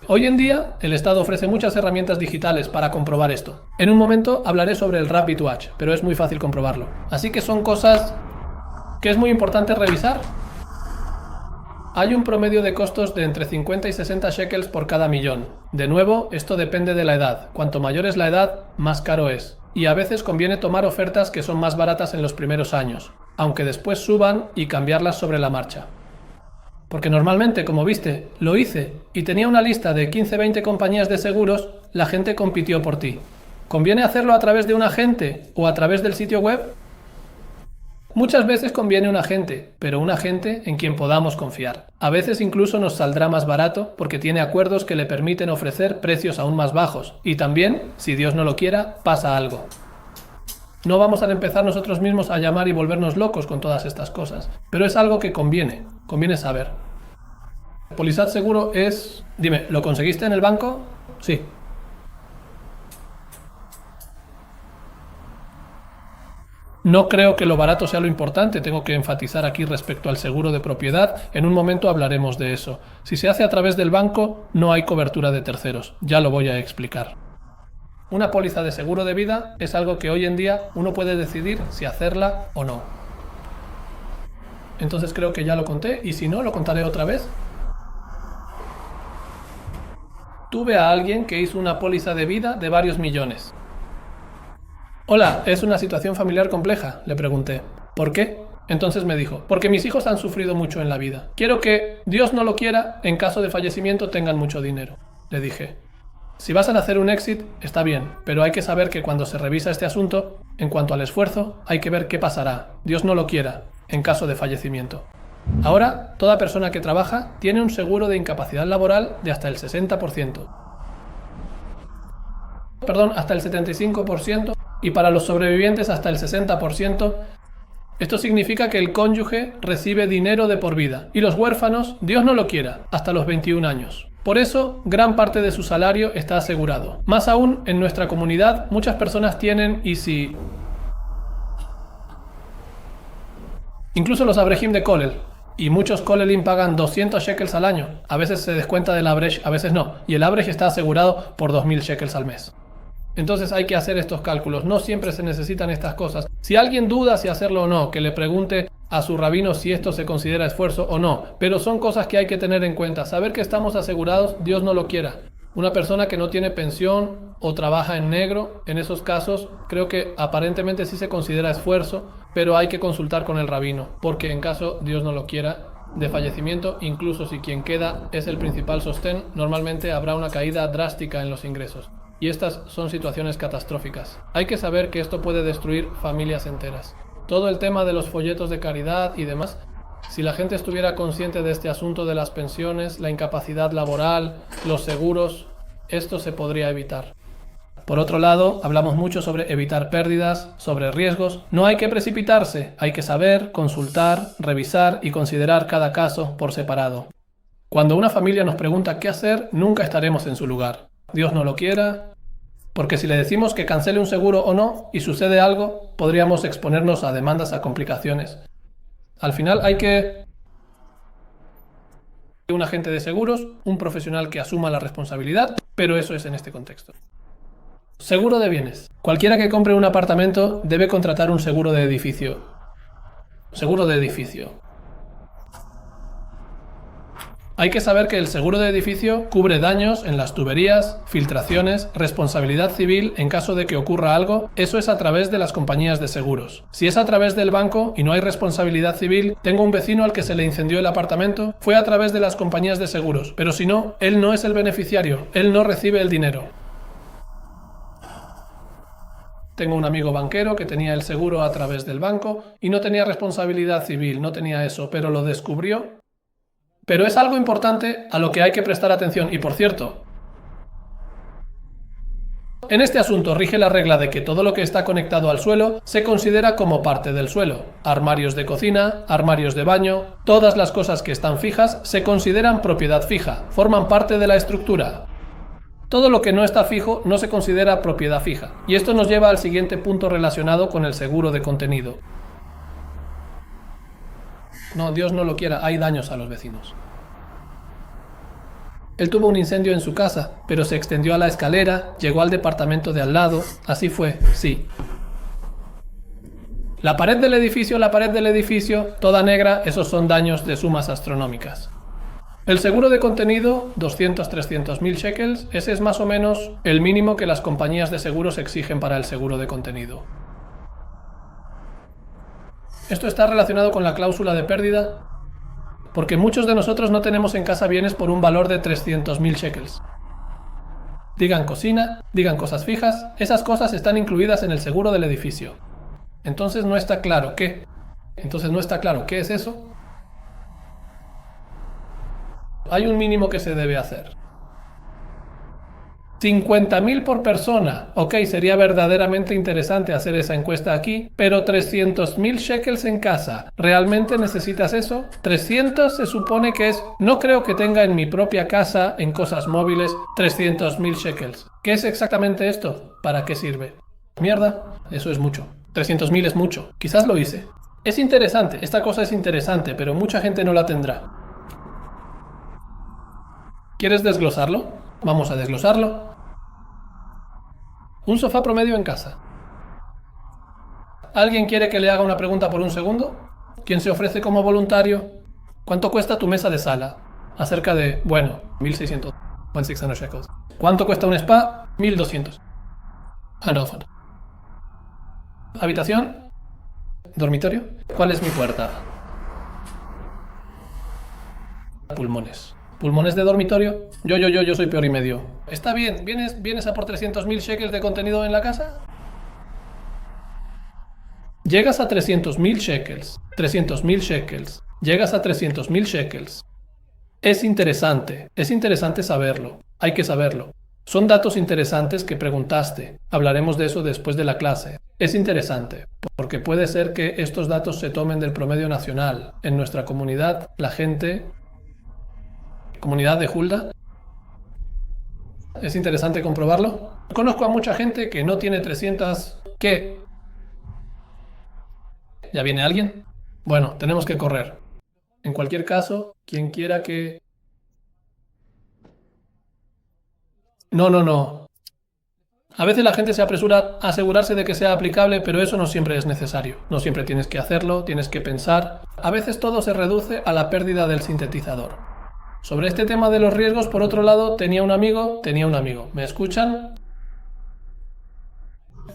Hoy en día, el Estado ofrece muchas herramientas digitales para comprobar esto. En un momento hablaré sobre el Rabbit Watch, pero es muy fácil comprobarlo. Así que son cosas que es muy importante revisar. Hay un promedio de costos de entre 50 y 60 shekels por cada millón. De nuevo, esto depende de la edad. Cuanto mayor es la edad, más caro es. Y a veces conviene tomar ofertas que son más baratas en los primeros años, aunque después suban y cambiarlas sobre la marcha. Porque normalmente, como viste, lo hice y tenía una lista de 15-20 compañías de seguros, la gente compitió por ti. ¿Conviene hacerlo a través de un agente o a través del sitio web? Muchas veces conviene un agente, pero un agente en quien podamos confiar. A veces incluso nos saldrá más barato porque tiene acuerdos que le permiten ofrecer precios aún más bajos. Y también, si Dios no lo quiera, pasa algo. No vamos a empezar nosotros mismos a llamar y volvernos locos con todas estas cosas, pero es algo que conviene saber. Polisat seguro es... Dime, ¿lo conseguiste en el banco? Sí. No creo que lo barato sea lo importante, tengo que enfatizar aquí respecto al seguro de propiedad, en un momento hablaremos de eso. Si se hace a través del banco, no hay cobertura de terceros, ya lo voy a explicar. Una póliza de seguro de vida es algo que hoy en día uno puede decidir si hacerla o no. Entonces creo que ya lo conté, y si no, lo contaré otra vez. Tuve a alguien que hizo una póliza de vida de varios millones. Hola, ¿es una situación familiar compleja?, le pregunté. ¿Por qué? Entonces me dijo, porque mis hijos han sufrido mucho en la vida. Quiero que, Dios no lo quiera, en caso de fallecimiento tengan mucho dinero. Le dije, si vas a hacer un exit, está bien, pero hay que saber que cuando se revisa este asunto, en cuanto al esfuerzo, hay que ver qué pasará, Dios no lo quiera, en caso de fallecimiento. Ahora, toda persona que trabaja tiene un seguro de incapacidad laboral de hasta el 60%. Perdón, hasta el 75%. Y para los sobrevivientes hasta el 60%. Esto significa que el cónyuge recibe dinero de por vida y los huérfanos, Dios no lo quiera, hasta los 21 años. Por eso, gran parte de su salario está asegurado. Más aún, en nuestra comunidad, muchas personas tienen Easy. Incluso los Abrejim de Kollel. Y muchos Kollelim pagan 200 shekels al año. A veces se descuenta del Abrej, a veces no. Y el Abrej está asegurado por 2000 shekels al mes. Entonces hay que hacer estos cálculos, no siempre se necesitan estas cosas. Si alguien duda si hacerlo o no, que le pregunte a su rabino si esto se considera esfuerzo o no, pero son cosas que hay que tener en cuenta. Saber que estamos asegurados, Dios no lo quiera. Una persona que no tiene pensión o trabaja en negro, en esos casos creo que aparentemente sí se considera esfuerzo, pero hay que consultar con el rabino, porque en caso, Dios no lo quiera, de fallecimiento, incluso si quien queda es el principal sostén, normalmente habrá una caída drástica en los ingresos. Y estas son situaciones catastróficas. Hay que saber que esto puede destruir familias enteras. Todo el tema de los folletos de caridad y demás, si la gente estuviera consciente de este asunto de las pensiones, la incapacidad laboral, los seguros, esto se podría evitar. Por otro lado, hablamos mucho sobre evitar pérdidas, sobre riesgos. No hay que precipitarse, hay que saber, consultar, revisar y considerar cada caso por separado. Cuando una familia nos pregunta qué hacer, nunca estaremos en su lugar. Dios no lo quiera, porque si le decimos que cancele un seguro o no y sucede algo, podríamos exponernos a demandas, a complicaciones. Al final hay que un agente de seguros, un profesional que asuma la responsabilidad, pero eso es en este contexto. Seguro de bienes. Cualquiera que compre un apartamento debe contratar un seguro de edificio. Seguro de edificio. Hay que saber que el seguro de edificio cubre daños en las tuberías, filtraciones, responsabilidad civil en caso de que ocurra algo. Eso es a través de las compañías de seguros. Si es a través del banco y no hay responsabilidad civil, tengo un vecino al que se le incendió el apartamento, fue a través de las compañías de seguros. Pero si no, él no es el beneficiario, él no recibe el dinero. Tengo un amigo banquero que tenía el seguro a través del banco y no tenía responsabilidad civil, no tenía eso, pero lo descubrió. Pero es algo importante a lo que hay que prestar atención. Y por cierto, en este asunto rige la regla de que todo lo que está conectado al suelo se considera como parte del suelo. Armarios de cocina, armarios de baño, todas las cosas que están fijas se consideran propiedad fija, forman parte de la estructura. Todo lo que no está fijo no se considera propiedad fija. Y esto nos lleva al siguiente punto relacionado con el seguro de contenido. No, Dios no lo quiera, hay daños a los vecinos. Él tuvo un incendio en su casa, pero se extendió a la escalera, llegó al departamento de al lado, así fue, sí. La pared del edificio, toda negra, esos son daños de sumas astronómicas. El seguro de contenido, 200-300 mil shekels, ese es más o menos el mínimo que las compañías de seguros exigen para el seguro de contenido. Esto está relacionado con la cláusula de pérdida, porque muchos de nosotros no tenemos en casa bienes por un valor de 300.000 shekels. Digan cocina, digan cosas fijas, esas cosas están incluidas en el seguro del edificio. Entonces no está claro qué. ¿Qué es eso? Hay un mínimo que se debe hacer. 50.000 por persona. Ok, sería verdaderamente interesante hacer esa encuesta aquí, pero 300.000 shekels en casa. ¿Realmente necesitas eso? 300 se supone que es... No creo que tenga en mi propia casa, en cosas móviles, 300.000 shekels. ¿Qué es exactamente esto? ¿Para qué sirve? Mierda, eso es mucho. 300.000 es mucho. Quizás lo hice. Es interesante, esta cosa es interesante, pero mucha gente no la tendrá. ¿Quieres desglosarlo? Vamos a desglosarlo. Un sofá promedio en casa. ¿Alguien quiere que le haga una pregunta por un segundo? ¿Quién se ofrece como voluntario? ¿Cuánto cuesta tu mesa de sala? Acerca de, 1.600. 1.600 shekels. ¿Cuánto cuesta un spa? 1.200. ¿Habitación? ¿Dormitorio? ¿Cuál es mi puerta? Pulmones. ¿Pulmones de dormitorio? Yo soy peor y medio. Está bien, ¿vienes a por 300.000 shekels de contenido en la casa? Llegas a 300.000 shekels. 300.000 shekels. Llegas a 300.000 shekels. Es interesante saberlo. Hay que saberlo. Son datos interesantes que preguntaste. Hablaremos de eso después de la clase. Es interesante, porque puede ser que estos datos se tomen del promedio nacional. En nuestra comunidad, la gente... ¿Comunidad de Hulda? Es interesante comprobarlo. Conozco a mucha gente que no tiene 300... ¿Qué? ¿Ya viene alguien? Bueno, tenemos que correr. En cualquier caso, quien quiera que... No. A veces la gente se apresura a asegurarse de que sea aplicable, pero eso no siempre es necesario. No siempre tienes que hacerlo, tienes que pensar. A veces todo se reduce a la pérdida del sintetizador. Sobre este tema de los riesgos, por otro lado, tenía un amigo. ¿Me escuchan?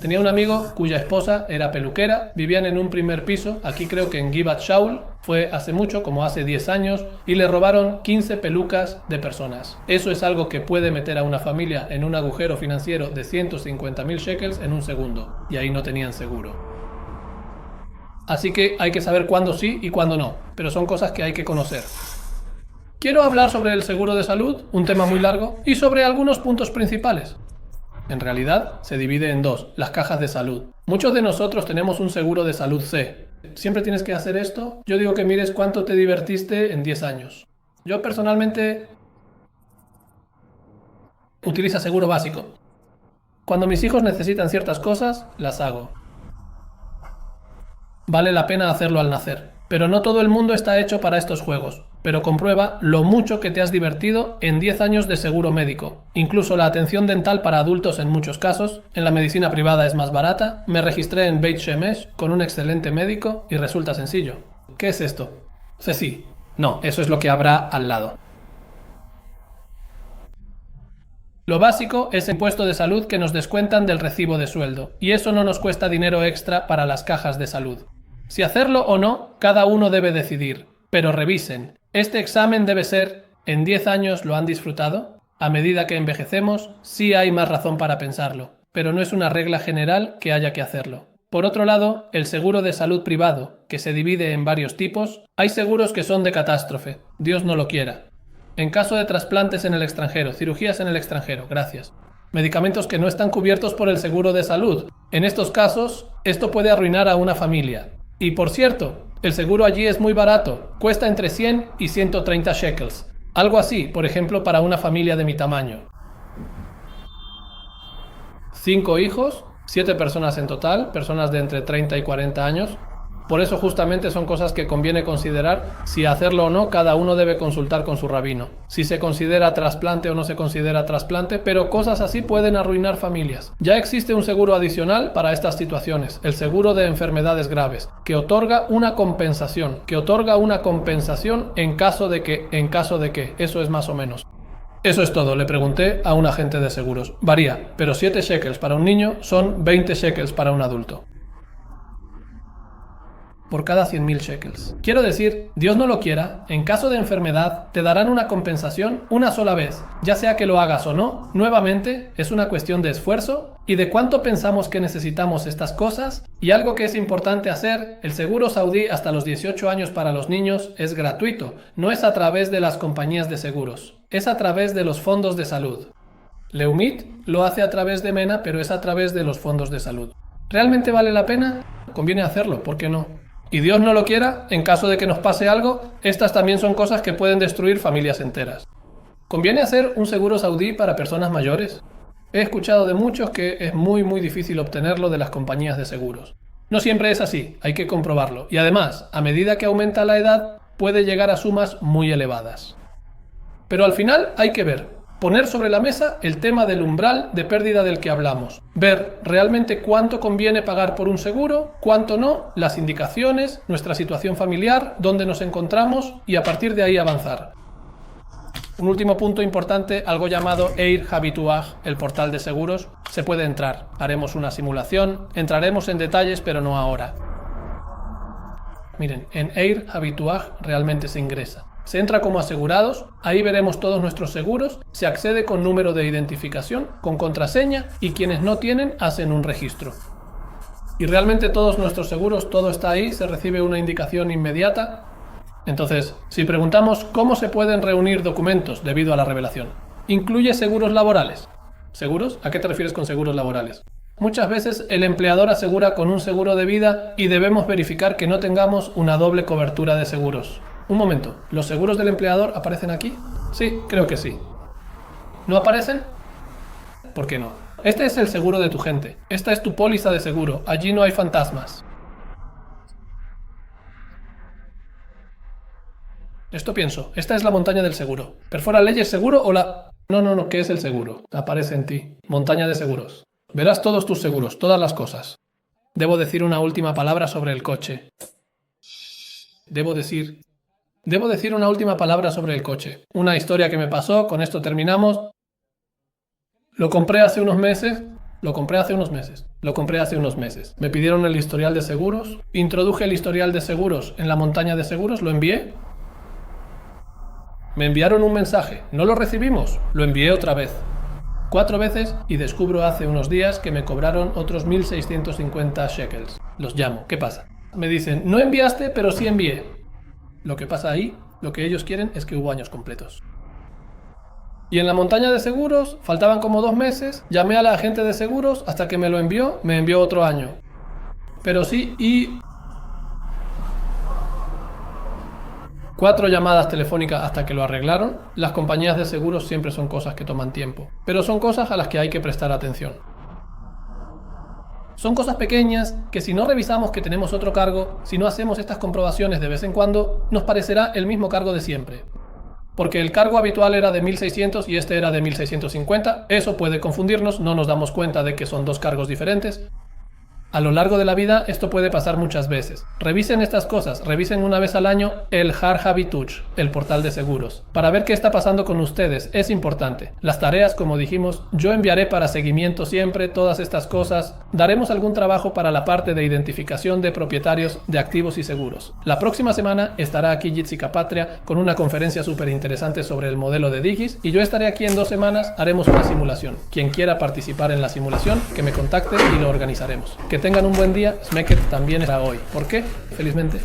Tenía un amigo cuya esposa era peluquera, vivían en un primer piso, aquí creo que en Givat Shaul, fue hace mucho, como hace 10 años, y le robaron 15 pelucas de personas. Eso es algo que puede meter a una familia en un agujero financiero de 150.000 shekels en un segundo, y ahí no tenían seguro. Así que hay que saber cuándo sí y cuándo no, pero son cosas que hay que conocer. Quiero hablar sobre el seguro de salud, un tema muy largo, y sobre algunos puntos principales. En realidad, se divide en dos, las cajas de salud. Muchos de nosotros tenemos un seguro de salud C. ¿Siempre tienes que hacer esto? Yo digo que mires cuánto te divertiste en 10 años. Yo personalmente utilizo seguro básico. Cuando mis hijos necesitan ciertas cosas, las hago. Vale la pena hacerlo al nacer. Pero no todo el mundo está hecho para estos juegos. Pero comprueba lo mucho que te has divertido en 10 años de seguro médico. Incluso la atención dental para adultos en muchos casos, en la medicina privada es más barata, me registré en Beit Shemesh con un excelente médico y resulta sencillo. ¿Qué es esto? CECI. No, eso es lo que habrá al lado. Lo básico es el impuesto de salud que nos descuentan del recibo de sueldo, y eso no nos cuesta dinero extra para las cajas de salud. Si hacerlo o no, cada uno debe decidir, pero revisen. ¿Este examen debe ser, en 10 años lo han disfrutado? A medida que envejecemos, sí hay más razón para pensarlo, pero no es una regla general que haya que hacerlo. Por otro lado, el seguro de salud privado, que se divide en varios tipos, hay seguros que son de catástrofe, Dios no lo quiera. En caso de trasplantes en el extranjero, cirugías en el extranjero, gracias. Medicamentos que no están cubiertos por el seguro de salud. En estos casos, esto puede arruinar a una familia. Y por cierto, el seguro allí es muy barato, cuesta entre 100 y 130 shekels. Algo así, por ejemplo, para una familia de mi tamaño. 5 hijos, 7 personas en total, personas de entre 30 y 40 años. Por eso justamente son cosas que conviene considerar. Si hacerlo o no, cada uno debe consultar con su rabino. Si se considera trasplante o no se considera trasplante, pero cosas así pueden arruinar familias. Ya existe un seguro adicional para estas situaciones, el seguro de enfermedades graves, que otorga una compensación, en caso de que, eso es más o menos. Eso es todo, le pregunté a un agente de seguros. Varía, pero 7 shekels para un niño son 20 shekels para un adulto. Por cada 100.000 shekels. Quiero decir, Dios no lo quiera, en caso de enfermedad te darán una compensación una sola vez, ya sea que lo hagas o no. Nuevamente, es una cuestión de esfuerzo y de cuánto pensamos que necesitamos estas cosas. Y algo que es importante hacer, el seguro saudí hasta los 18 años para los niños es gratuito, no es a través de las compañías de seguros, es a través de los fondos de salud. Leumit lo hace a través de MENA, pero es a través de los fondos de salud. ¿Realmente vale la pena? Conviene hacerlo, ¿por qué no? Y Dios no lo quiera, en caso de que nos pase algo, estas también son cosas que pueden destruir familias enteras. ¿Conviene hacer un seguro saudí para personas mayores? He escuchado de muchos que es muy difícil obtenerlo de las compañías de seguros. No siempre es así, hay que comprobarlo. Y además, a medida que aumenta la edad, puede llegar a sumas muy elevadas. Pero al final hay que ver. Poner sobre la mesa el tema del umbral de pérdida del que hablamos. Ver realmente cuánto conviene pagar por un seguro, cuánto no, las indicaciones, nuestra situación familiar, dónde nos encontramos y a partir de ahí avanzar. Un último punto importante, algo llamado Eir Habituaj, el portal de seguros. Se puede entrar. Haremos una simulación, entraremos en detalles pero no ahora. Miren, en Eir Habituaj realmente se ingresa. Se entra como asegurados, ahí veremos todos nuestros seguros, se accede con número de identificación, con contraseña y quienes no tienen hacen un registro. Y realmente todos nuestros seguros, todo está ahí, se recibe una indicación inmediata. Entonces, si preguntamos cómo se pueden reunir documentos debido a la revelación, ¿incluye seguros laborales? ¿Seguros? ¿A qué te refieres con seguros laborales? Muchas veces el empleador asegura con un seguro de vida y debemos verificar que no tengamos una doble cobertura de seguros. Un momento, ¿los seguros del empleador aparecen aquí? Sí, creo que sí. ¿No aparecen? ¿Por qué no? Este es el seguro de tu gente. Esta es tu póliza de seguro. Allí no hay fantasmas. Esto pienso. Esta es la montaña del seguro. ¿Perfora leyes seguro o la...? No. ¿Qué es el seguro? Aparece en ti. Montaña de seguros. Verás todos tus seguros, todas las cosas. Debo decir una última palabra sobre el coche. Debo decir una última palabra sobre el coche. Una historia que me pasó, con esto terminamos. Lo compré hace unos meses. Me pidieron el historial de seguros. Introduje el historial de seguros en la montaña de seguros, lo envié. Me enviaron un mensaje. No lo recibimos. Lo envié otra vez. 4 veces y descubro hace unos días que me cobraron otros 1.650 shekels. Los llamo. ¿Qué pasa? Me dicen, no enviaste, pero sí envié. Lo que pasa ahí, lo que ellos quieren es que hubo años completos. Y en la montaña de seguros, faltaban como 2 meses, llamé a la agente de seguros hasta que me envió otro año. Pero sí, y 4 llamadas telefónicas hasta que lo arreglaron. Las compañías de seguros siempre son cosas que toman tiempo, pero son cosas a las que hay que prestar atención. Son cosas pequeñas que si no revisamos que tenemos otro cargo, si no hacemos estas comprobaciones de vez en cuando, nos parecerá el mismo cargo de siempre. Porque el cargo habitual era de 1600 y este era de 1650. Eso puede confundirnos, no nos damos cuenta de que son dos cargos diferentes. A lo largo de la vida esto puede pasar muchas veces. Revisen estas cosas, revisen una vez al año el Har Habituch, el portal de seguros, para ver qué está pasando con ustedes. Es importante. Las tareas, como dijimos, yo enviaré para seguimiento siempre todas estas cosas. Daremos algún trabajo para la parte de identificación de propietarios de activos y seguros. La próxima semana estará aquí Jitsi Patria con una conferencia súper interesante sobre el modelo de Digis y yo estaré aquí en 2 semanas, haremos una simulación. Quien quiera participar en la simulación, que me contacte y lo organizaremos. Que tengan un buen día. Smeket también era hoy. ¿Por qué? Felizmente.